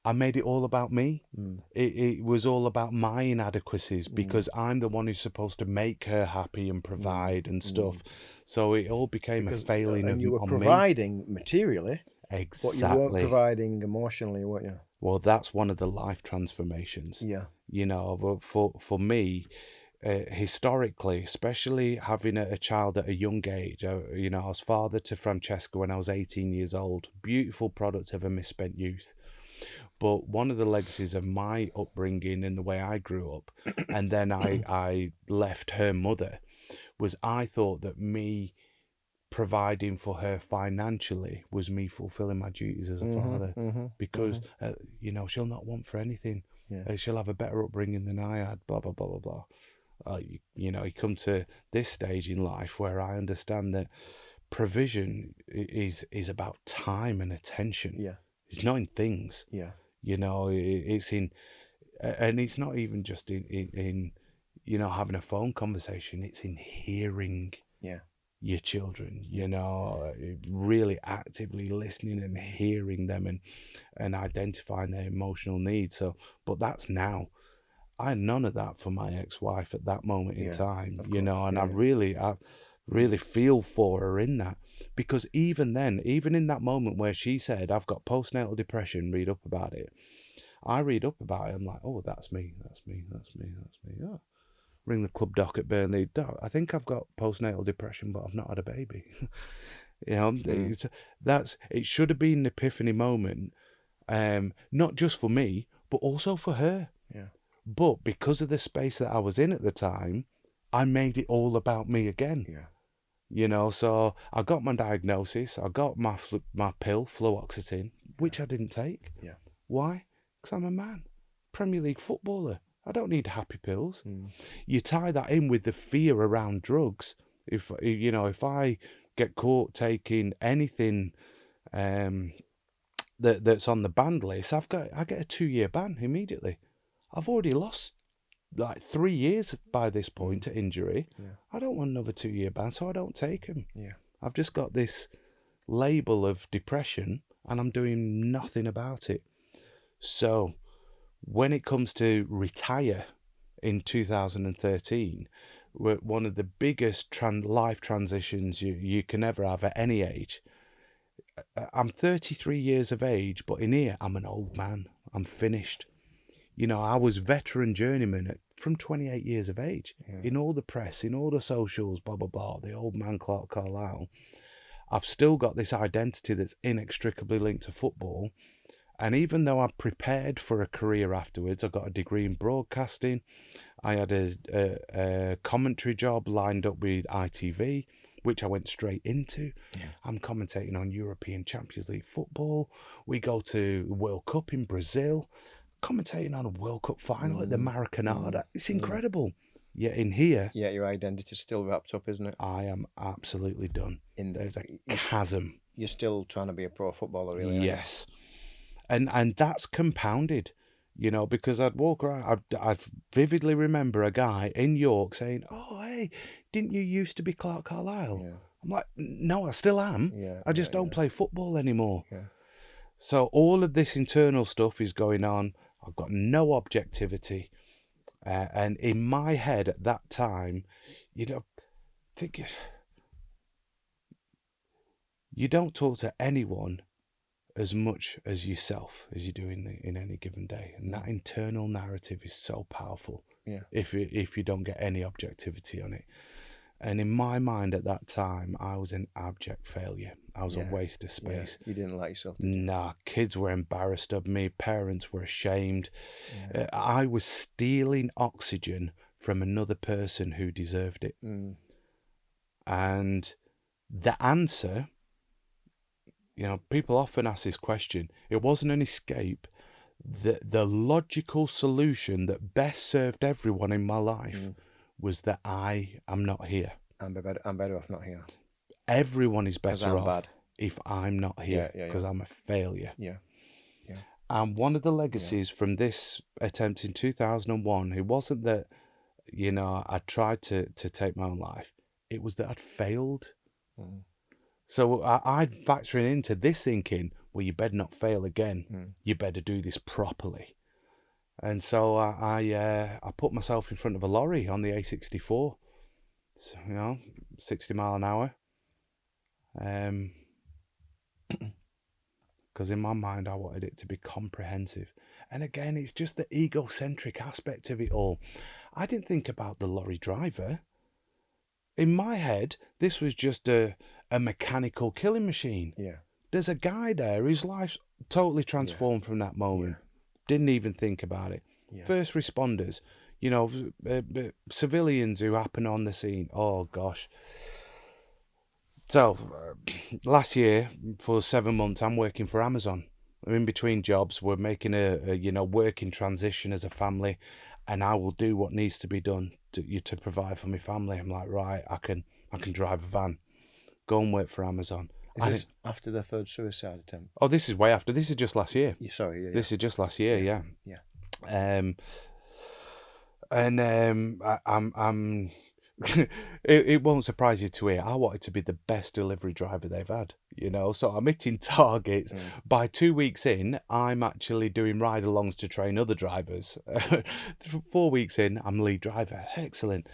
I made it all about me. Mm. It was all about my inadequacies because I'm the one who's supposed to make her happy and provide and stuff. So it all became a failing and you were on providing materially, me. but you weren't Exactly. providing emotionally, were you? Well, that's one of the life transformations. Yeah. You know, but for me, historically, especially having a child at a young age, you know, I was father to Francesca when I was 18 years old. Beautiful product of a misspent youth. But one of the legacies of my upbringing and the way I grew up, and then I left her mother, was I thought that me providing for her financially was me fulfilling my duties as a father, because you know, she'll not want for anything. Yeah. She'll have a better upbringing than I had. Blah blah blah blah blah. You know, you come to this stage in life where I understand that provision is about time and attention. Yeah. It's not in things. Yeah. You know, it's in, and it's not even just in you know, having a phone conversation. It's in hearing your children, you know, really actively listening and hearing them and identifying their emotional needs. So, but that's now. I had none of that for my ex-wife at that moment in time, you know, and I really feel for her in that, because even then, even in that moment where she said, I've got postnatal depression, read up about it. I read up about it. I'm like, oh, that's me. Oh. Ring the club doc at Burnley. Doc, I think I've got postnatal depression, but I've not had a baby. You know, it should have been an epiphany moment, not just for me, but also for her. Yeah. But because of the space that I was in at the time, I made it all about me again. Yeah. You know, so I got my diagnosis. I got my pill, fluoxetine, which I didn't take. Yeah. Why? Because I'm a man, Premier League footballer. I don't need happy pills. You tie that in with the fear around drugs. If you know, if I get caught taking anything that's on the banned list, I get a 2-year ban immediately. I've already lost like 3 years by this point to injury. I don't want another 2-year ban, so I don't take them. I've just got this label of depression and I'm doing nothing about it. So when it comes to retire in 2013, one of the biggest life transitions you can ever have at any age. I'm 33 years of age, but in here I'm an old man. I'm finished. You know, I was veteran journeyman from 28 years of age. In all the press, in all the socials, blah, blah, blah, the old man Clarke Carlisle. I've still got this identity that's inextricably linked to football. And even though I prepared for a career afterwards, I got a degree in broadcasting. I had a commentary job lined up with ITV, which I went straight into. I'm commentating on European Champions League football. We go to World Cup in Brazil, commentating on a World Cup final at the Maracanã. It's incredible. Yet in here... Yeah, your identity's still wrapped up, isn't it? I am absolutely done. There's a chasm. You're still trying to be a pro footballer, really. Yes. And that's compounded, you know, because I'd walk around, I vividly remember a guy in York saying, oh, hey, didn't you used to be Clarke Carlisle? I'm like, no, I still am. I just don't play football anymore. So all of this internal stuff is going on. I've got no objectivity. And in my head at that time, you know, you don't talk to anyone as much as yourself as you do in any given day, and that internal narrative is so powerful. If you don't get any objectivity on it, and in my mind at that time, I was an abject failure. I was a waste of space. You didn't like yourself. Nah, kids were embarrassed of me. Parents were ashamed. I was stealing oxygen from another person who deserved it. And the answer. You know, people often ask this question. It wasn't an escape. The logical solution that best served everyone in my life was that I am not here. I'm better off not here. Everyone is better off if I'm not here, because I'm a failure. And one of the legacies from this attempt in 2001, it wasn't that, you know, I tried to take my own life. It was that I'd failed. So I'd factoring into this thinking, well, you better not fail again. You better do this properly. And so I put myself in front of a lorry on the A64, so, 60 mile an hour. Because in my mind, I wanted it to be comprehensive. And again, it's just the egocentric aspect of it all. I didn't think about the lorry driver. In my head, this was just a mechanical killing machine. Yeah. There's a guy there whose life's totally transformed from that moment. Didn't even think about it. First responders, civilians who happen on the scene. Oh, gosh. So, last year, for 7 months, I'm working for Amazon. I'm in between jobs. We're making a working transition as a family, and I will do what needs to be done to provide for my family. I'm like, right, I can drive a van, go and work for Amazon. Is this after the third suicide attempt? Oh, this is way after. This is just last year. Sorry, yeah. This is just last year, yeah. I'm it won't surprise you to hear I wanted to be the best delivery driver they've had, so I'm hitting targets. By 2 weeks in, I'm actually doing ride-alongs to train other drivers. 4 weeks in, I'm lead driver. Excellent.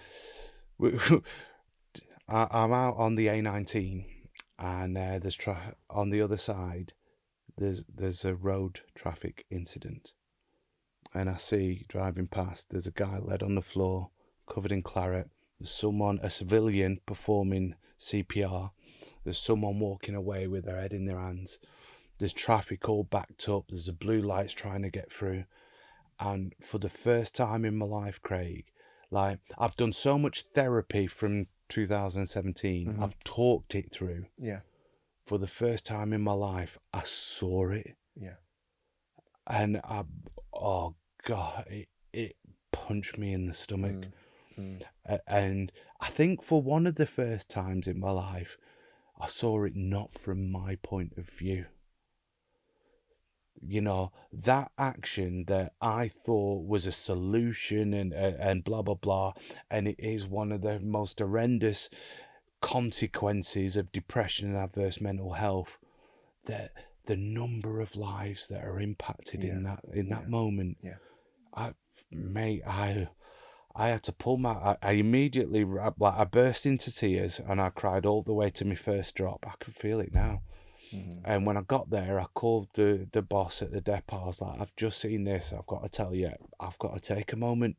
I'm out on the A19, and there's on the other side there's a road traffic incident, and I see driving past, there's a guy led on the floor, covered in claret. There's someone, a civilian, performing CPR. There's someone walking away with their head in their hands. There's traffic all backed up. There's the blue lights trying to get through. And for the first time in my life, Craig, like, I've done so much therapy from 2017. I've talked it through. Yeah. For the first time in my life, I saw it. Yeah. And oh God, it punched me in the stomach. And I think for one of the first times in my life, I saw it not from my point of view. That action that I thought was a solution and blah, blah, blah, and it is one of the most horrendous consequences of depression and adverse mental health, that the number of lives that are impacted in that moment. I had to pull I immediately, I burst into tears, and I cried all the way to my first drop. I could feel it now. And when I got there, I called the boss at the depot. I was like, I've just seen this. I've got to tell you, I've got to take a moment.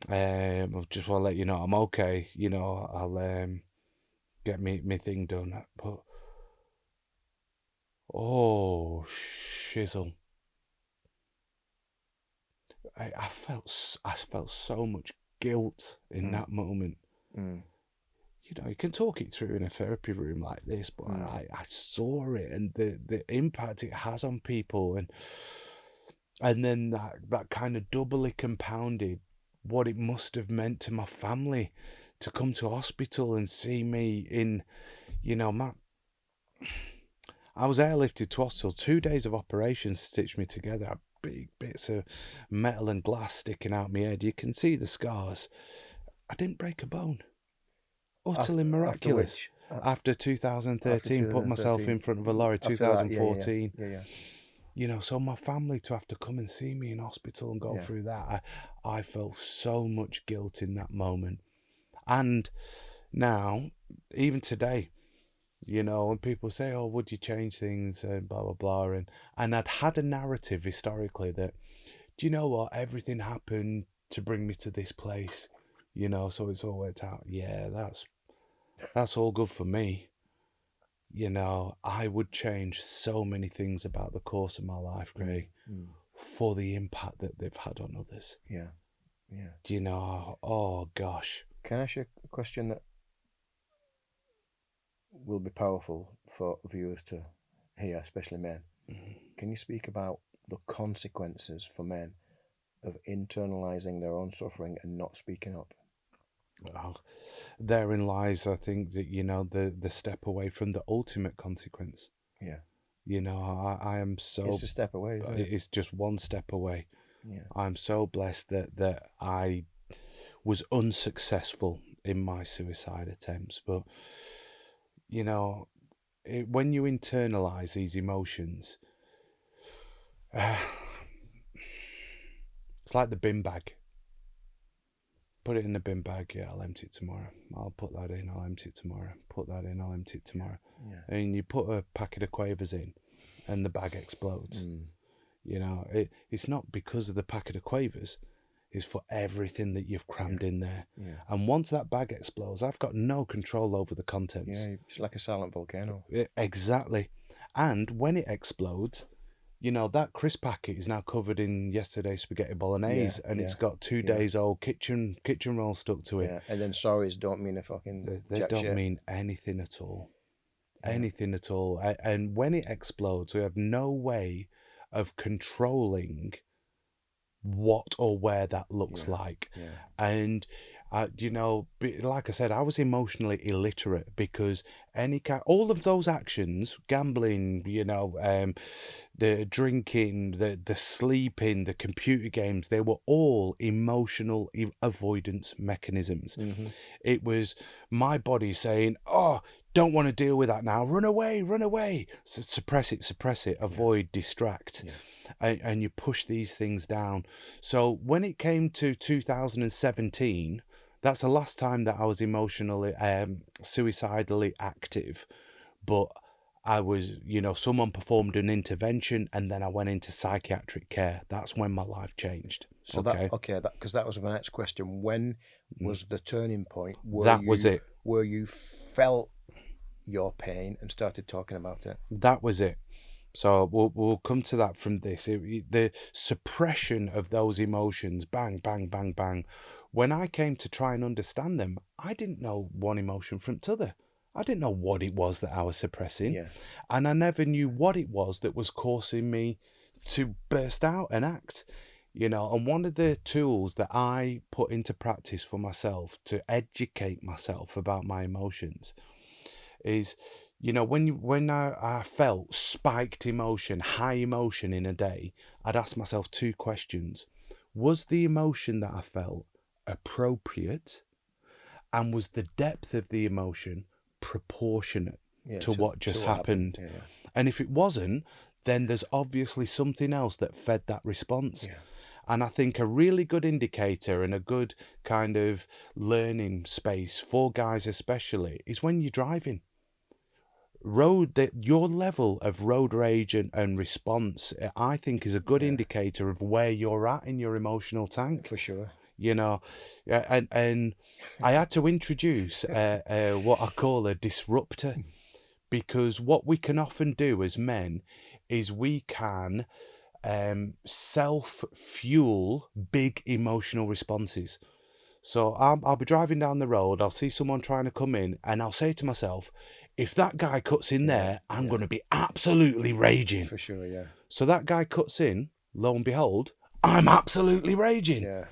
I just want to let you know I'm okay. I'll get me thing done. But, oh, shizzle. I felt so much guilt in that moment. You can talk it through in a therapy room like this, but I saw it, and the impact it has on people, and then that kind of doubly compounded what it must have meant to my family to come to hospital and see me in, I was airlifted to hospital, 2 days of operations stitched me together. Big bits of metal and glass sticking out my head. You can see the scars. I didn't break a bone. Utterly miraculous. After 2013, put myself in front of a lorry. 2014. So my family to have to come and see me in hospital and go through that, I felt so much guilt in that moment. And now, even today, when people say, oh, would you change things, and blah, blah, blah. And I'd had a narrative historically that, do you know what? Everything happened to bring me to this place, so it's all worked out. Yeah, that's all good for me. I would change so many things about the course of my life, Craig, for the impact that they've had on others. Oh, gosh. Can I ask you a question that will be powerful for viewers to hear, especially men? Can you speak about the consequences for men of internalizing their own suffering and not speaking up? Well, therein lies, I think, that the step away from the ultimate consequence. I am so... It's a step away, isn't it? It's just one step away. I'm so blessed that I was unsuccessful in my suicide attempts, but when you internalize these emotions, it's like the bin bag. Put it in the bin bag. Yeah, I'll empty it tomorrow. I'll put that in. I'll empty it tomorrow. Put that in. I'll empty it tomorrow. Yeah. And you put a packet of quavers in, and the bag explodes. You know, it's not because of the packet of quavers. It's for everything that you've crammed in there. Yeah. And once that bag explodes, I've got no control over the contents. Yeah, it's like a silent volcano. Exactly. And when it explodes, you know, that crisp packet is now covered in yesterday's spaghetti bolognese, and it's got 2 days old kitchen roll stuck to it. Yeah, and then sorries don't mean a fucking They jack don't shit. mean anything at all. Anything at all. And when it explodes, we have no way of controlling what or where that looks like. And you know, like I said, I was emotionally illiterate because all of those actions, gambling, you know, the drinking, the sleeping, the computer games, they were all emotional avoidance mechanisms. It was my body saying, oh, don't want to deal with that now, run away, suppress it, avoid, distract. And you push these things down. So when it came to 2017, that's the last time that I was emotionally, suicidally active. But I was, you know, someone performed an intervention, and then I went into psychiatric care. That's when my life changed. So because that was my next question. When was the turning point? Was it. Where you felt your pain and started talking about it? That was it. So we'll come to that from this. The suppression of those emotions, bang, bang, bang, bang. When I came to try and understand them, I didn't know one emotion from t'other. I didn't know what it was that I was suppressing. And I never knew what it was that was causing me to burst out and act. You know, and one of the tools that I put into practice for myself to educate myself about my emotions is, you know, when I felt spiked emotion, high emotion in a day, I'd ask myself 2 questions. Was the emotion that I felt appropriate? And was the depth of the emotion proportionate to what just happened? And if it wasn't, then there's obviously something else that fed that response. And I think a really good indicator and a good kind of learning space for guys especially is when you're driving. Your level of road rage and response, I think, is a good indicator of where you're at in your emotional tank. For sure. You know, and I had to introduce what I call a disruptor, because what we can often do as men is we can self-fuel big emotional responses. So I'll be driving down the road, I'll see someone trying to come in, and I'll say to myself, if that guy cuts in there, I'm going to be absolutely raging. For sure, yeah. So that guy cuts in, lo and behold, I'm absolutely raging. Yeah.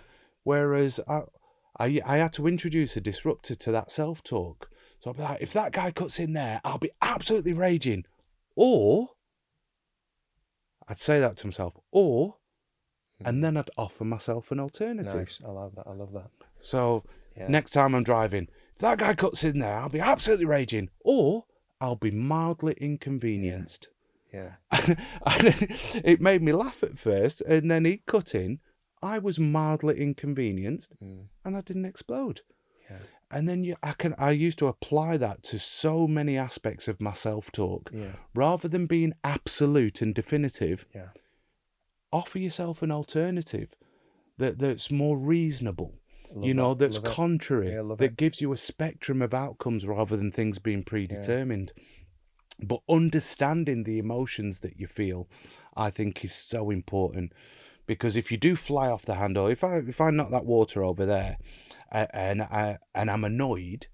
Whereas I had to introduce a disruptor to that self-talk. So I'll be like, if that guy cuts in there, I'll be absolutely raging. Or, I'd say that to myself, and then I'd offer myself an alternative. Nice, I love that. So, next time I'm driving, if that guy cuts in there, I'll be absolutely raging. Or, I'll be mildly inconvenienced. Yeah. It made me laugh at first, and then he cut in. I was mildly inconvenienced, and I didn't explode. Yeah. And then I used to apply that to so many aspects of my self-talk. Rather than being absolute and definitive, offer yourself an alternative that's more reasonable. That's contrary, that gives you a spectrum of outcomes rather than things being predetermined. But understanding the emotions that you feel, I think, is so important. Because if you do fly off the handle, if I knock that water over there, and I'm annoyed,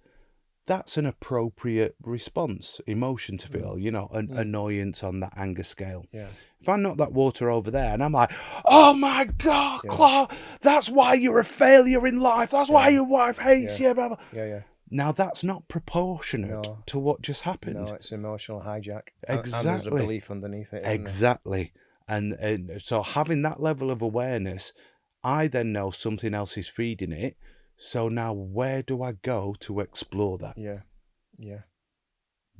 that's an appropriate response, emotion to feel, annoyance on that anger scale. If I knock that water over there and I'm like, oh my God, Clarke, that's why you're a failure in life. That's why your wife hates you. Blah, blah. Now that's not proportionate to what just happened. No, it's emotional hijack. Exactly. And there's a belief underneath it. Exactly. And so having that level of awareness, I then know something else is feeding it. So now where do I go to explore that? Yeah.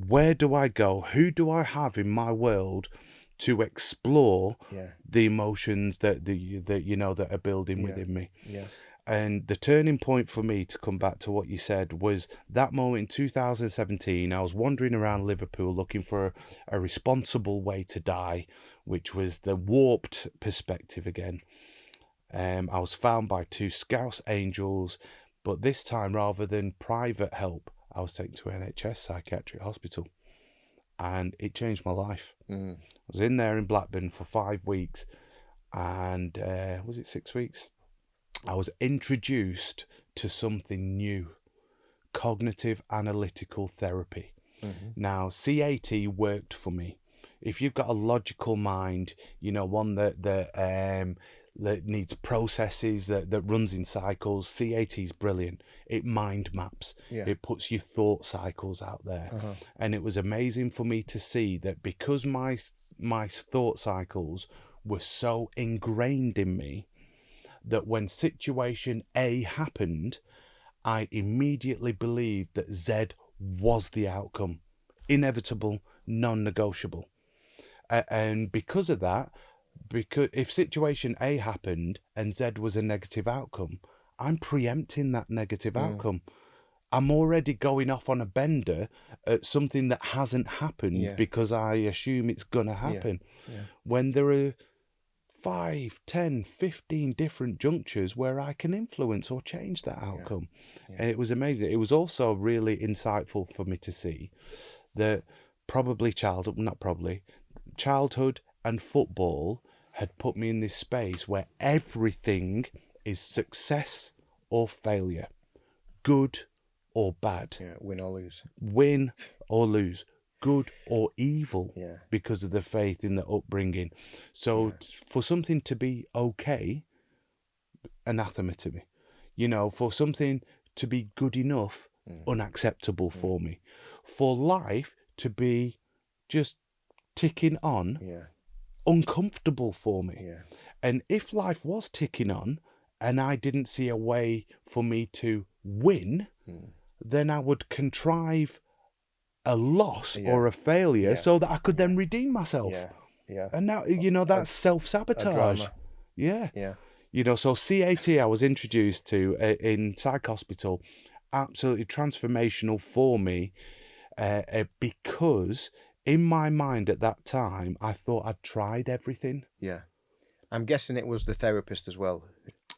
where do I go? Who do I have in my world to explore Yeah. the emotions that that are building Yeah. within me? Yeah. And the turning point for me, to come back to what you said, was that moment in 2017. I was wandering around Liverpool looking for a responsible way to die, which was the warped perspective again. I was found by two Scouse angels, but this time, rather than private help, I was taken to an NHS psychiatric hospital, and it changed my life. Mm. I was in there in Blackburn for 5 weeks, and was it 6 weeks? I was introduced to something new: cognitive analytical therapy. Mm-hmm. Now, CAT worked for me. If you've got a logical mind, one that needs processes, that runs in cycles, CAT is brilliant. It mind maps. Yeah. It puts your thought cycles out there. Uh-huh. And it was amazing for me to see that, because my thought cycles were so ingrained in me, that when situation A happened, I immediately believed that Z was the outcome. Inevitable, non-negotiable. And because of that, because if situation A happened and Z was a negative outcome, I'm preempting that negative outcome. I'm already going off on a bender at something that hasn't happened, because I assume it's going to happen. Yeah. When there are 5, 10, 15 different junctures where I can influence or change that outcome. Yeah. And it was amazing. It was also really insightful for me to see that childhood and football had put me in this space where everything is success or failure, good or bad, Win or lose. Win or lose, good or evil, Yeah. because of the faith in the upbringing. So for something to be okay, anathema to me. For something to be good enough, unacceptable for me. For life to be just ticking on, uncomfortable for me. Yeah. And if life was ticking on and I didn't see a way for me to win, then I would contrive a loss or a failure so that I could then redeem myself. Yeah. And now, that's self-sabotage. Yeah. So CAT I was introduced to in psych hospital, absolutely transformational for me, because in my mind at that time, I thought I'd tried everything. Yeah. I'm guessing it was the therapist as well.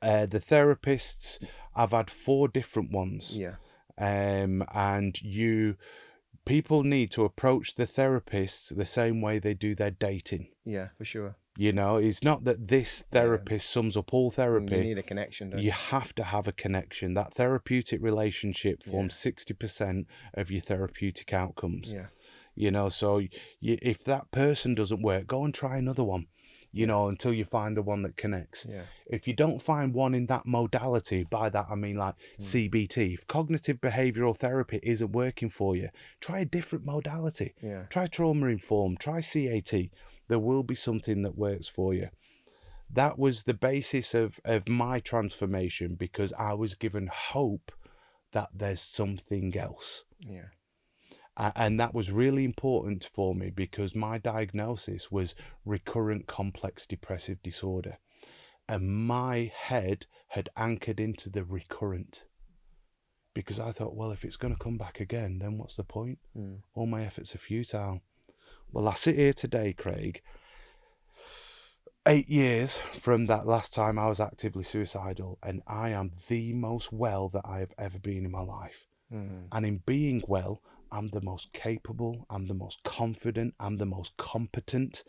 The therapists, I've had 4 different ones. Yeah. And people need to approach the therapists the same way they do their dating. Yeah, for sure. It's not that this therapist sums up all therapy. You need a connection, don't you? You have to have a connection. That therapeutic relationship forms 60% of your therapeutic outcomes. Yeah. So if that person doesn't work, go and try another one, until you find the one that connects. Yeah. If you don't find one in that modality, by that I mean like CBT, if cognitive behavioral therapy isn't working for you, try a different modality. Yeah. Try trauma-informed, try CAT. There will be something that works for you. That was the basis of my transformation, because I was given hope that there's something else. Yeah. And that was really important for me, because my diagnosis was recurrent complex depressive disorder. And my head had anchored into the recurrent, because I thought, well, if it's going to come back again, then what's the point? All my efforts are futile. Well, I sit here today, Craig, 8 years from that last time I was actively suicidal, and I am the most well that I have ever been in my life. And in being well, I'm the most capable, I'm the most confident, I'm the most competent.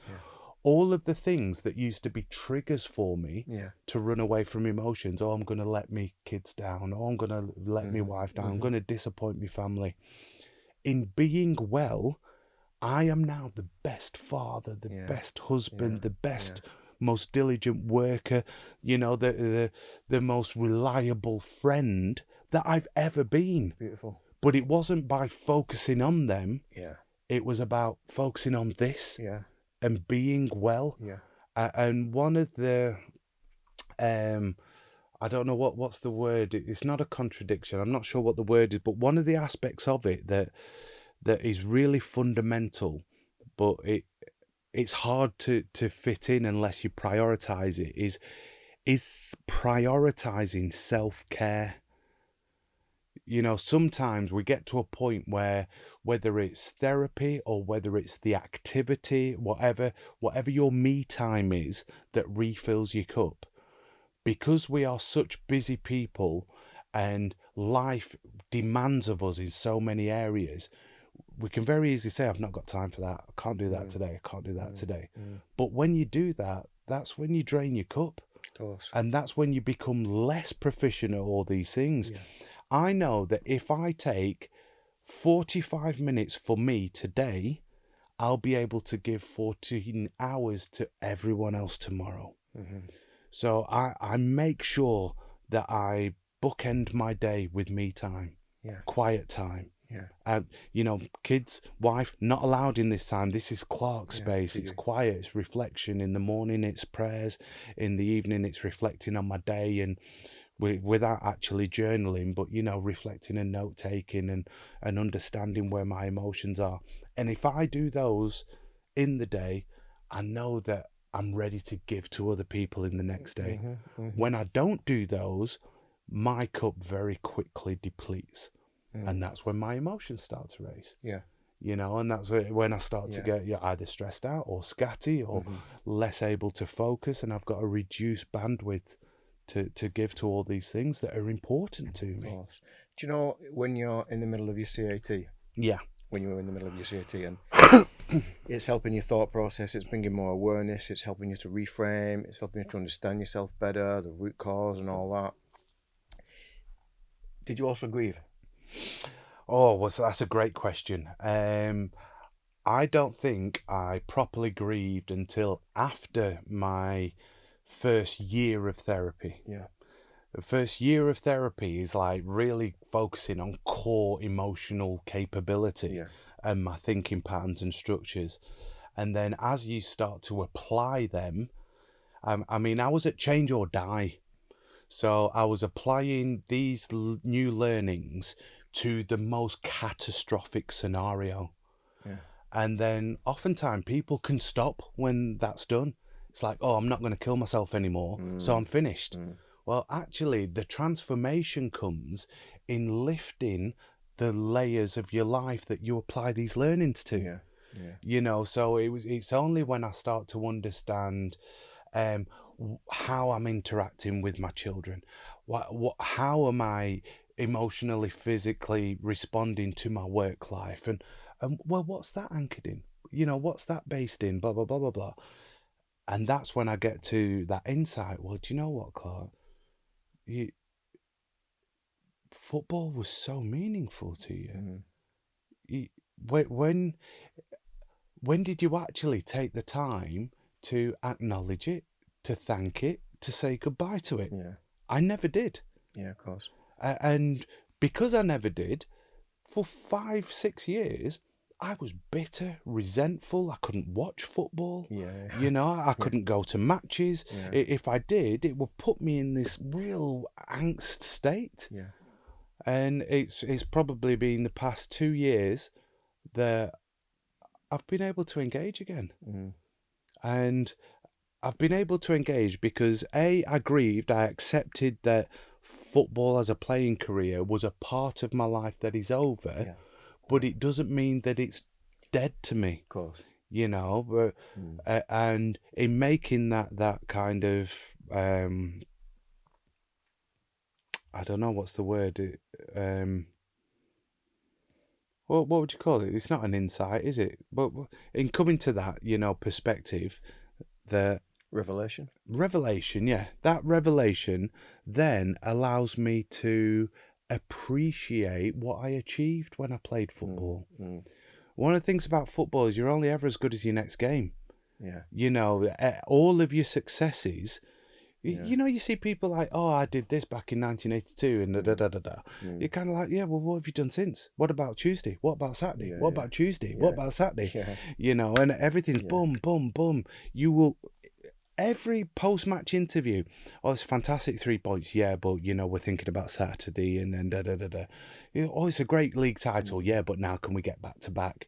All of the things that used to be triggers for me to run away from emotions. Oh, I'm going to let me kids down. Oh, I'm going to let me wife down. I'm going to disappoint my family. In being well, I am now the best father, the best husband, the best, most diligent worker, the most reliable friend that I've ever been. Beautiful. But it wasn't by focusing on them. Yeah. It was about focusing on this. Yeah. And being well. Yeah. And one of the, I don't know what's the word. It's not a contradiction. I'm not sure what the word is, but one of the aspects of it that is really fundamental, but it's hard to fit in unless you prioritize it, is prioritizing self-care. You know, sometimes we get to a point where, whether it's therapy or whether it's the activity, whatever your me time is that refills your cup, because we are such busy people and life demands of us in so many areas, we can very easily say, I've not got time for that. I can't do that today. I can't do that today. But when you do that, that's when you drain your cup. Of course. And that's when you become less proficient at all these things. Yeah. I know that if I take 45 minutes for me today, I'll be able to give 14 hours to everyone else tomorrow. So I make sure that I bookend my day with me time, quiet time. You know, kids, wife, not allowed in this time. This is Clarke space. It's quiet. It's reflection. In the morning, it's prayers. In the evening, it's reflecting on my day, and without actually journaling, but, you know, reflecting and note taking and understanding where my emotions are. And if I do those in the day, I know that I'm ready to give to other people in the next day. When I don't do those, my cup very quickly depletes. And that's when my emotions start to raise. You know, and that's when I start to get either stressed out or scatty or less able to focus, and I've got a reduced bandwidth to give to all these things that are important to me. Do you know, when you're in the middle of your CAT? Yeah. When you're in the middle of your CAT, and it's helping your thought process, it's bringing more awareness, it's helping you to reframe, it's helping you to understand yourself better, the root cause and all that. Did you also grieve? Oh, well, that's a great question. I don't think I properly grieved until after my first year of therapy. The first year of therapy is like really focusing on core emotional capability and my thinking patterns and structures. And then as you start to apply them, I mean, I was at change or die. So I was applying these new learnings to the most catastrophic scenario. And then oftentimes people can stop when that's done. It's like, oh, I'm not going to kill myself anymore, so I'm finished. Well, actually, the transformation comes in lifting the layers of your life that you apply these learnings to. You know, so it's only when I start to understand how I'm interacting with my children, how am I emotionally, physically responding to my work life, and well, what's that anchored in? You know, what's that based in? Blah blah blah blah blah. And that's when I get to that insight. Well, do you know what, Clarke? Football was so meaningful to you. When did you actually take the time to acknowledge it, to thank it, to say goodbye to it? I never did. Of course. And because I never did, for 5-6 years, I was bitter, resentful. I couldn't watch football. You know, I couldn't go to matches. If I did, it would put me in this real angst state. And it's probably been the past 2 years that I've been able to engage again. And I've been able to engage because I grieved. I accepted that football as a playing career was a part of my life that is over, but it doesn't mean that it's dead to me. Of course. You know, but and in making that kind of I don't know what's the word. Well, what would you call it? It's not an insight, is it? But in coming to that, you know, perspective, the revelation, yeah, that revelation then allows me to appreciate what I achieved when I played football. One of the things about football is you're only ever as good as your next game. You know, all of your successes. You know, you see people like, oh, I did this back in 1982 and da-da-da-da-da. You're kind of like, yeah, well, what have you done since? What about Tuesday? What about Saturday? What about Tuesday? What about Saturday? You know, and everything's boom, boom, boom. You will, every post-match interview, oh, it's a fantastic 3 points, yeah, but we're thinking about Saturday, and then da da da da. Oh, it's a great league title, yeah, but now can we get back to back?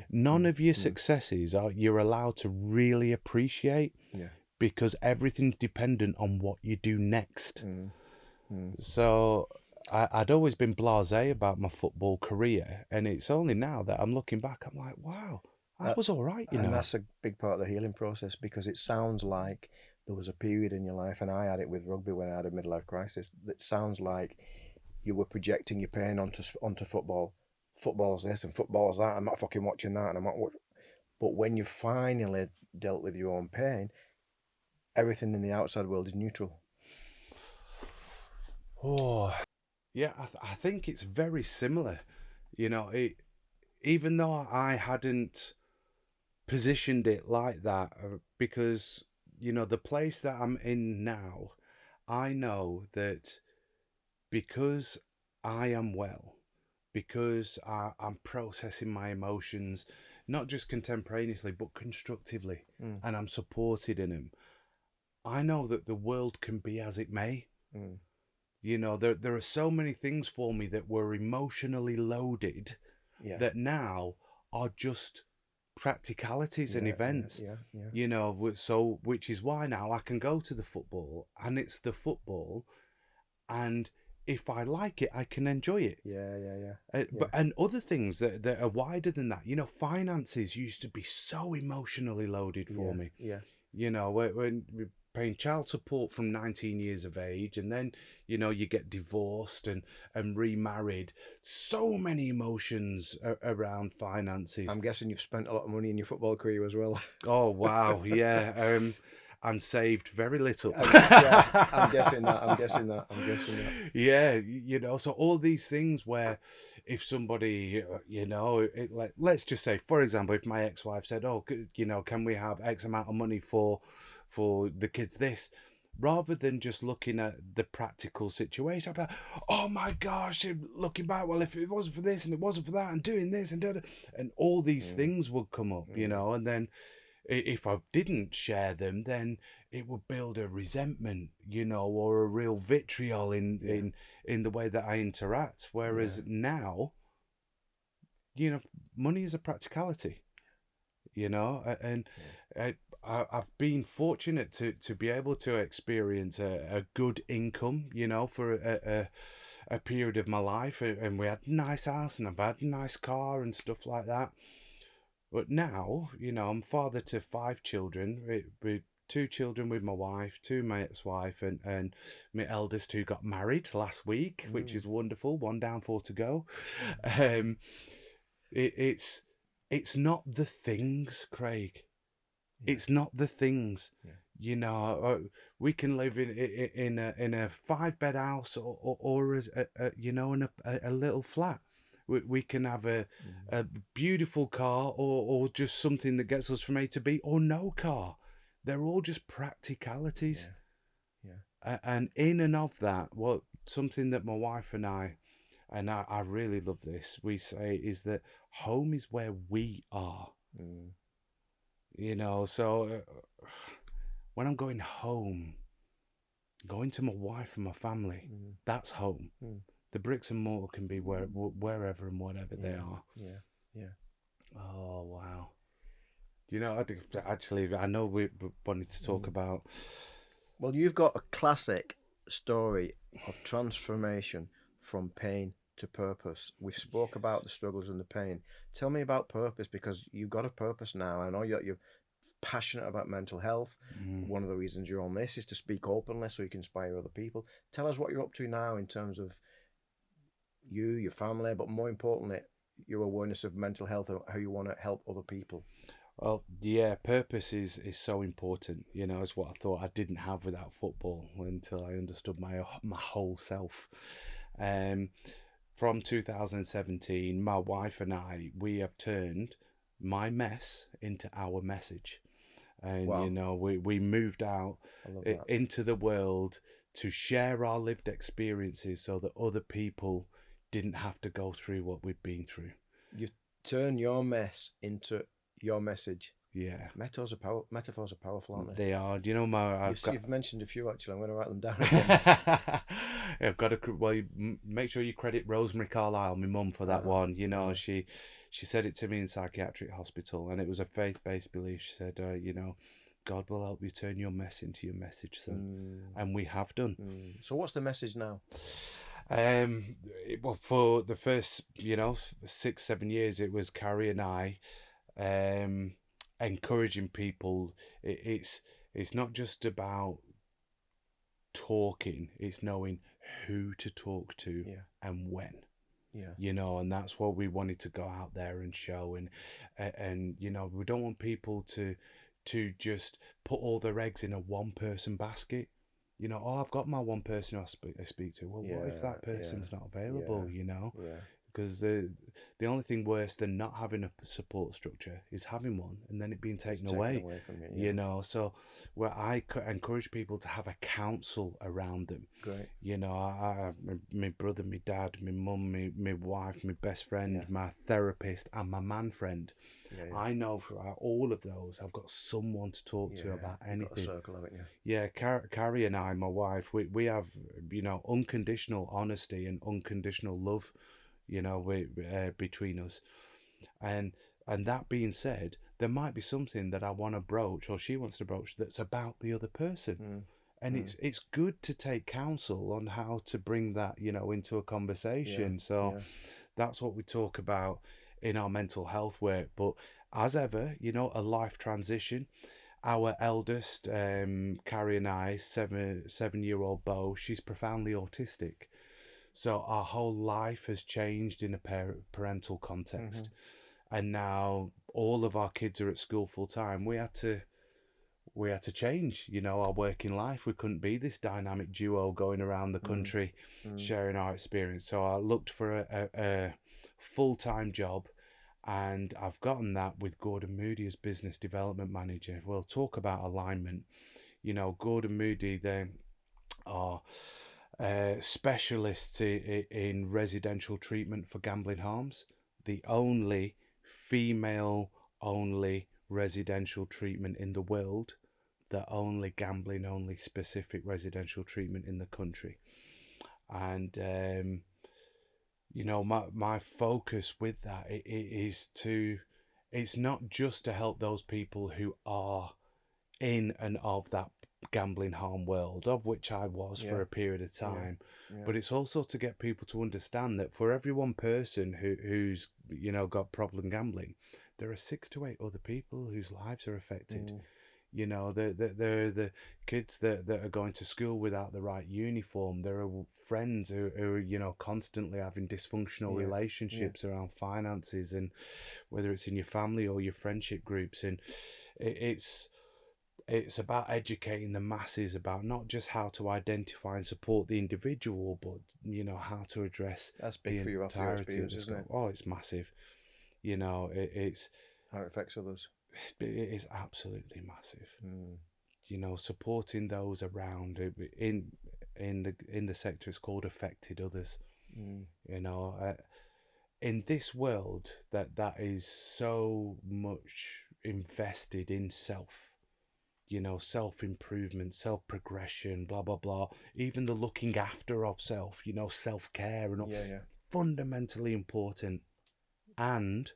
None of your successes you're allowed to really appreciate, because everything's dependent on what you do next. So I'd always been blasé about my football career, and it's only now that I'm looking back, I'm like, wow, that was all right, And that's a big part of the healing process, because it sounds like there was a period in your life, and I had it with rugby when I had a midlife crisis, that sounds like you were projecting your pain onto football. Football's this and football's that. I'm not fucking watching that, and I'm not. But when you finally dealt with your own pain, everything in the outside world is neutral. Oh, yeah, I think it's very similar. Even though I hadn't positioned it like that, because the place that I'm in now, I know that because I am well, because I'm processing my emotions, not just contemporaneously but constructively, and I'm supported in them, I know that the world can be as it may. There are so many things for me that were emotionally loaded that now are just practicalities and events. So which is why now I can go to the football, and it's the football, and if I like it, I can enjoy it. But and other things that are wider than that. Finances used to be so emotionally loaded for me. When we're paying child support from 19 years of age, and then you get divorced and remarried. So many emotions around finances. I'm guessing you've spent a lot of money in your football career as well. Oh wow, yeah. And saved very little. I'm guessing that. Yeah, so all these things where if somebody, let's just say, for example, if my ex-wife said, oh, can we have X amount of money for the kids this, rather than just looking at the practical situation, I'd be like, oh my gosh, looking back, well, if it wasn't for this and it wasn't for that and doing this and all these things would come up, and then if I didn't share them, then it would build a resentment, or a real vitriol in the way that I interact. Whereas now, money is a practicality, and I've been fortunate to be able to experience a good income, for a period of my life, and we had a nice house and I've had a nice car and stuff like that. But now, I'm father to 5 children, with 2 children with my wife, 2 my ex-wife, and my eldest, who got married last week, which is wonderful. 1 down, 4 to go. It's not the things, Craig. It's not the things. We can live in a 5-bed house or in a little flat. We can have a beautiful car or just something that gets us from A to B, or no car. They're all just practicalities. And in and of that, something that my wife and I really love this, we say, is that home is where we are. So when I'm going home, going to my wife and my family, that's home. The bricks and mortar can be wherever and whatever they are. Oh, wow. I know we wanted to talk about... Well, you've got a classic story of transformation from pain to purpose. We've spoke about the struggles and the pain. Tell me about purpose, because you've got a purpose now. I know you're passionate about mental health. One of the reasons you're on this is to speak openly so you can inspire other people. Tell us what you're up to now in terms of you, your family, but more importantly, your awareness of mental health and how you want to help other people. Well, yeah, purpose is so important. Is what I thought I didn't have without football until I understood my whole self. From 2017, my wife and I, we have turned my mess into our message. And, Wow. We moved out into the world to share our lived experiences so that other people didn't have to go through what we've been through. You turn your mess into your message. Yeah. Metaphors are powerful, aren't they? They are. Do you know You've mentioned a few actually. I'm going to write them down again. I've got to. Well, make sure you credit Rosemary Carlisle, my mum, for that one. You know, she said it to me in psychiatric hospital, and it was a faith-based belief. She said, God will help you turn your mess into your message, son. And we have done. So what's the message now? Well, for the first, 6-7 years, it was Carrie and I, encouraging people. It's not just about talking; it's knowing who to talk to and when. Yeah. And that's what we wanted to go out there and show, and we don't want people to just put all their eggs in a one person basket. I've got my one person I speak to. Well, what if that person's not available? Because the only thing worse than not having a support structure is having one and then it being taken away from you. So where I encourage people to have a counsel around them. Great. My brother, my dad, my mum, my wife, my best friend, my therapist, and my man friend. I know throughout all of those, I've got someone to talk to about anything. Got a circle, haven't you? Yeah, Carrie and I, my wife, we have unconditional honesty and unconditional love, between us, and that being said, there might be something that I want to broach or she wants to broach that's about the other person. And it's good to take counsel on how to bring that into a conversation. That's what we talk about in our mental health work. But as ever, a life transition. Our eldest, Carrie and I, 7-year-old Bo, she's profoundly autistic. So our whole life has changed in a parental context. And now all of our kids are at school full time. We had to change, our working life. We couldn't be this dynamic duo going around the country sharing our experience. So I looked for a full-time job, and I've gotten that with Gordon Moody as business development manager. We'll talk about alignment. Gordon Moody, they are specialists in residential treatment for gambling harms. The only female-only residential treatment in the world. The only gambling-only specific residential treatment in the country. And my focus with that is it's not just to help those people who are in and of that gambling harm world, of which I was for a period of time, but it's also to get people to understand that for every one person who's got problem gambling, there are 6 to 8 other people whose lives are affected. There are the kids that are going to school without the right uniform. There are friends who are constantly having dysfunctional relationships around finances, and whether it's in your family or your friendship groups. And it's about educating the masses about not just how to identify and support the individual, but how to address that's big the for you entirety of the isn't it? Oh, it's massive. It's how it affects others. It is absolutely massive. Supporting those around in the sector, it's called affected others. In this world that is so much invested in self, self-improvement, self-progression, blah blah blah, even the looking after of self, self-care and all, fundamentally important. And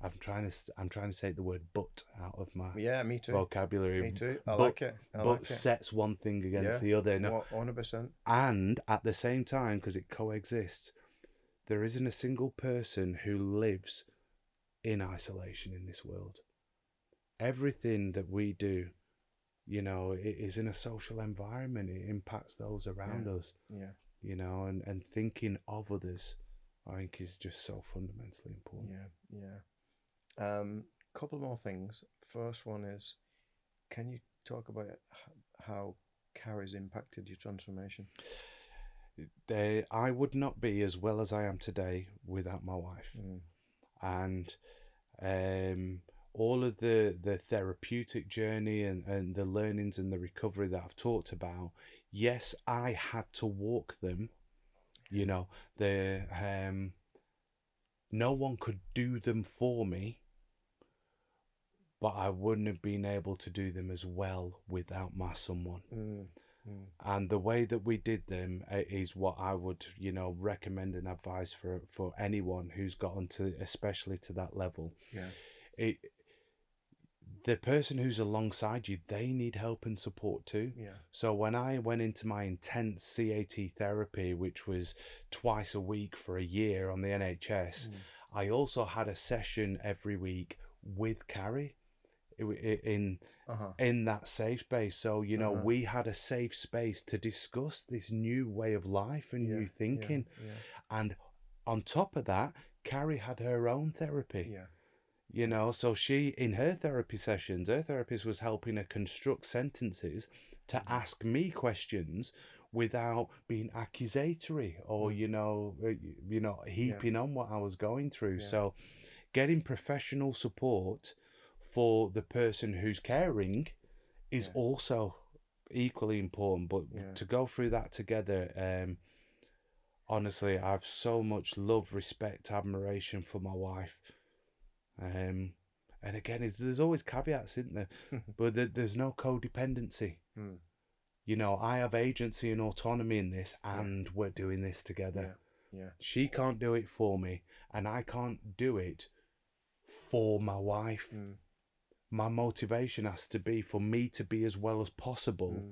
I'm trying to say the word "but" out of my me too. vocabulary. Me too. I like it. But sets one thing against the other. No, 100%. And at the same time, because it coexists, there isn't a single person who lives in isolation in this world. Everything that we do, it is in a social environment. It impacts those around us. And thinking of others, I think, is just so fundamentally important. Couple more things. First one is, can you talk about how Carrie's impacted your transformation? I would not be as well as I am today without my wife. And all of the therapeutic journey and the learnings and the recovery that I've talked about, yes, I had to walk them. No one could do them for me, but I wouldn't have been able to do them as well without my someone. And the way that we did them is what I would, recommend and advise for anyone who's gotten to, especially to that level. Yeah. The person who's alongside you, they need help and support too. Yeah. So when I went into my intense CAT therapy, which was twice a week for a year on the NHS, I also had a session every week with Carrie in that safe space. So, we had a safe space to discuss this new way of life and new thinking. And on top of that, Carrie had her own therapy. So she, in her therapy sessions, her therapist was helping her construct sentences to ask me questions without being accusatory or, heaping on what I was going through. So getting professional support for the person who's caring is also equally important. But to go through that together, honestly, I have so much love, respect, admiration for my wife. And again, there's always caveats, isn't there? But there's no codependency. I have agency and autonomy in this, and we're doing this together. She can't do it for me, and I can't do it for my wife. My motivation has to be for me to be as well as possible,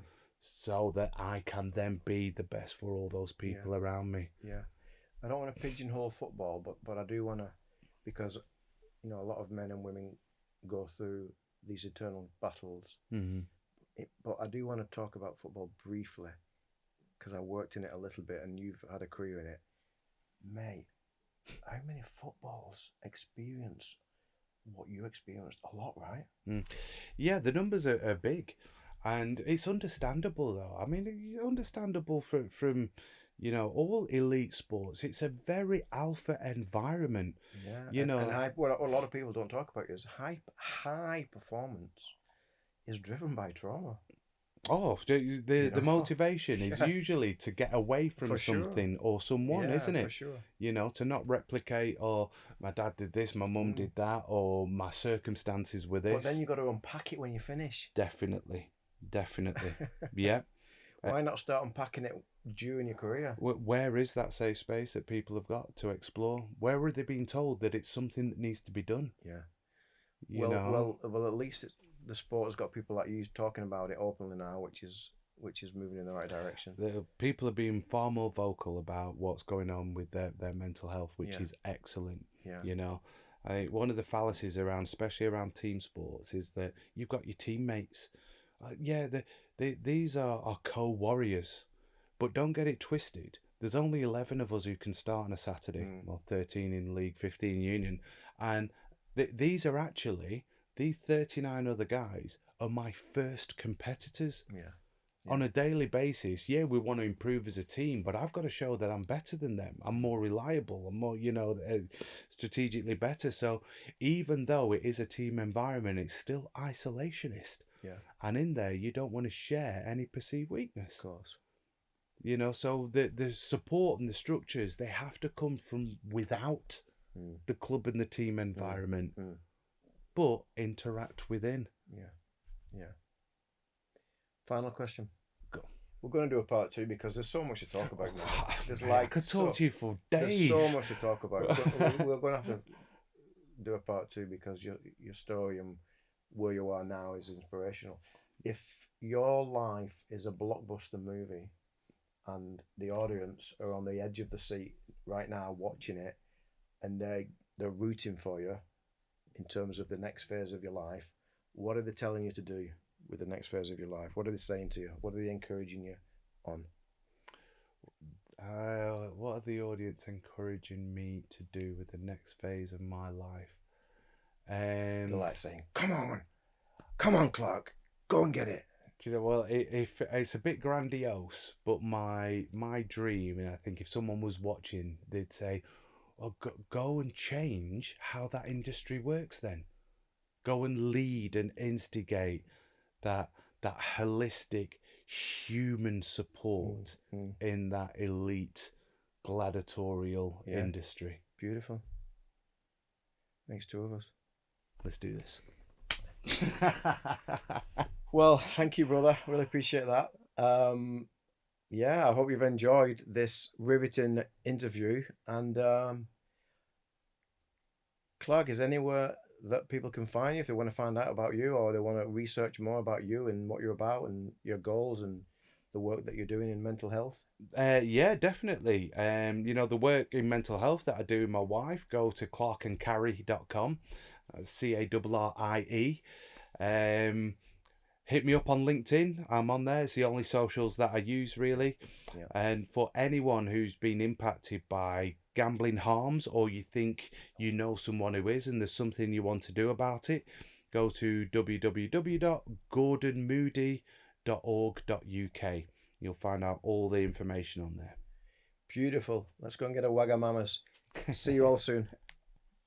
so that I can then be the best for all those people around me. I don't want to pigeonhole football, but I do want to, because a lot of men and women go through these eternal battles. But I do want to talk about football briefly, because I worked in it a little bit and you've had a career in it. Mate, how many footballs experience what you experienced? A lot, right? Yeah, the numbers are big. And it's understandable, though. I mean, it's understandable from all elite sports. It's a very alpha environment. And what a lot of people don't talk about is high performance is driven by trauma. Oh, the motivation is usually to get away from something or someone, isn't it? For sure. To not replicate, or my dad did this, my mum did that, or my circumstances were this. But then you've got to unpack it when you finish. Definitely. Yeah. Why not start unpacking it during your career? Where is that safe space that people have got to explore? Where are they being told that it's something that needs to be done? Well, at least the sport has got people like you talking about it openly now, which is moving in the right direction. The people are being far more vocal about what's going on with their mental health, which is excellent. One of the fallacies around, especially around team sports, is that you've got your teammates. These are co-warriors, but don't get it twisted. There's only 11 of us who can start on a Saturday, or 13 in league, 15 union, and these 39 other guys are my first competitors. On a daily basis. We want to improve as a team, but I've got to show that I'm better than them. I'm more reliable. I'm more, strategically better. So even though it is a team environment, it's still isolationist. And in there, you don't want to share any perceived weakness. Of course. So the support and the structures, they have to come from without the club and the team environment, but interact within. Final question. Go. We're going to do a part 2 because there's so much to talk about now. I could talk to you for days. There's so much to talk about. We're going to have to do a part 2 because your story and where you are now is inspirational. If your life is a blockbuster movie and the audience are on the edge of the seat right now watching it, and they're rooting for you in terms of the next phase of your life, what are they telling you to do with the next phase of your life? What are they saying to you? What are they encouraging you on? What are the audience encouraging me to do with the next phase of my life? They're like saying, come on, Clarke, go and get it. Well, it's a bit grandiose, but my dream, and I think if someone was watching, they'd say, well, go and change how that industry works then. Go and lead and instigate that holistic human support in that elite gladiatorial industry. Beautiful. Makes 2 of us. Let's do this. Well, thank you, brother. Really appreciate that. Yeah, I hope you've enjoyed this riveting interview. And Clarke, is there anywhere that people can find you if they want to find out about you or they want to research more about you and what you're about and your goals and the work that you're doing in mental health? Yeah, definitely. The work in mental health that I do with my wife, go to clarkeandcarrie.com, CARRIE. Um, Hit me up on LinkedIn. I'm on there. It's the only socials that I use, really. Yeah. And for anyone who's been impacted by gambling harms, or you think you know someone who is and there's something you want to do about it, go to www.gordonmoody.org.uk. You'll find out all the information on there. Beautiful. Let's go and get a Wagamamas. See you all soon.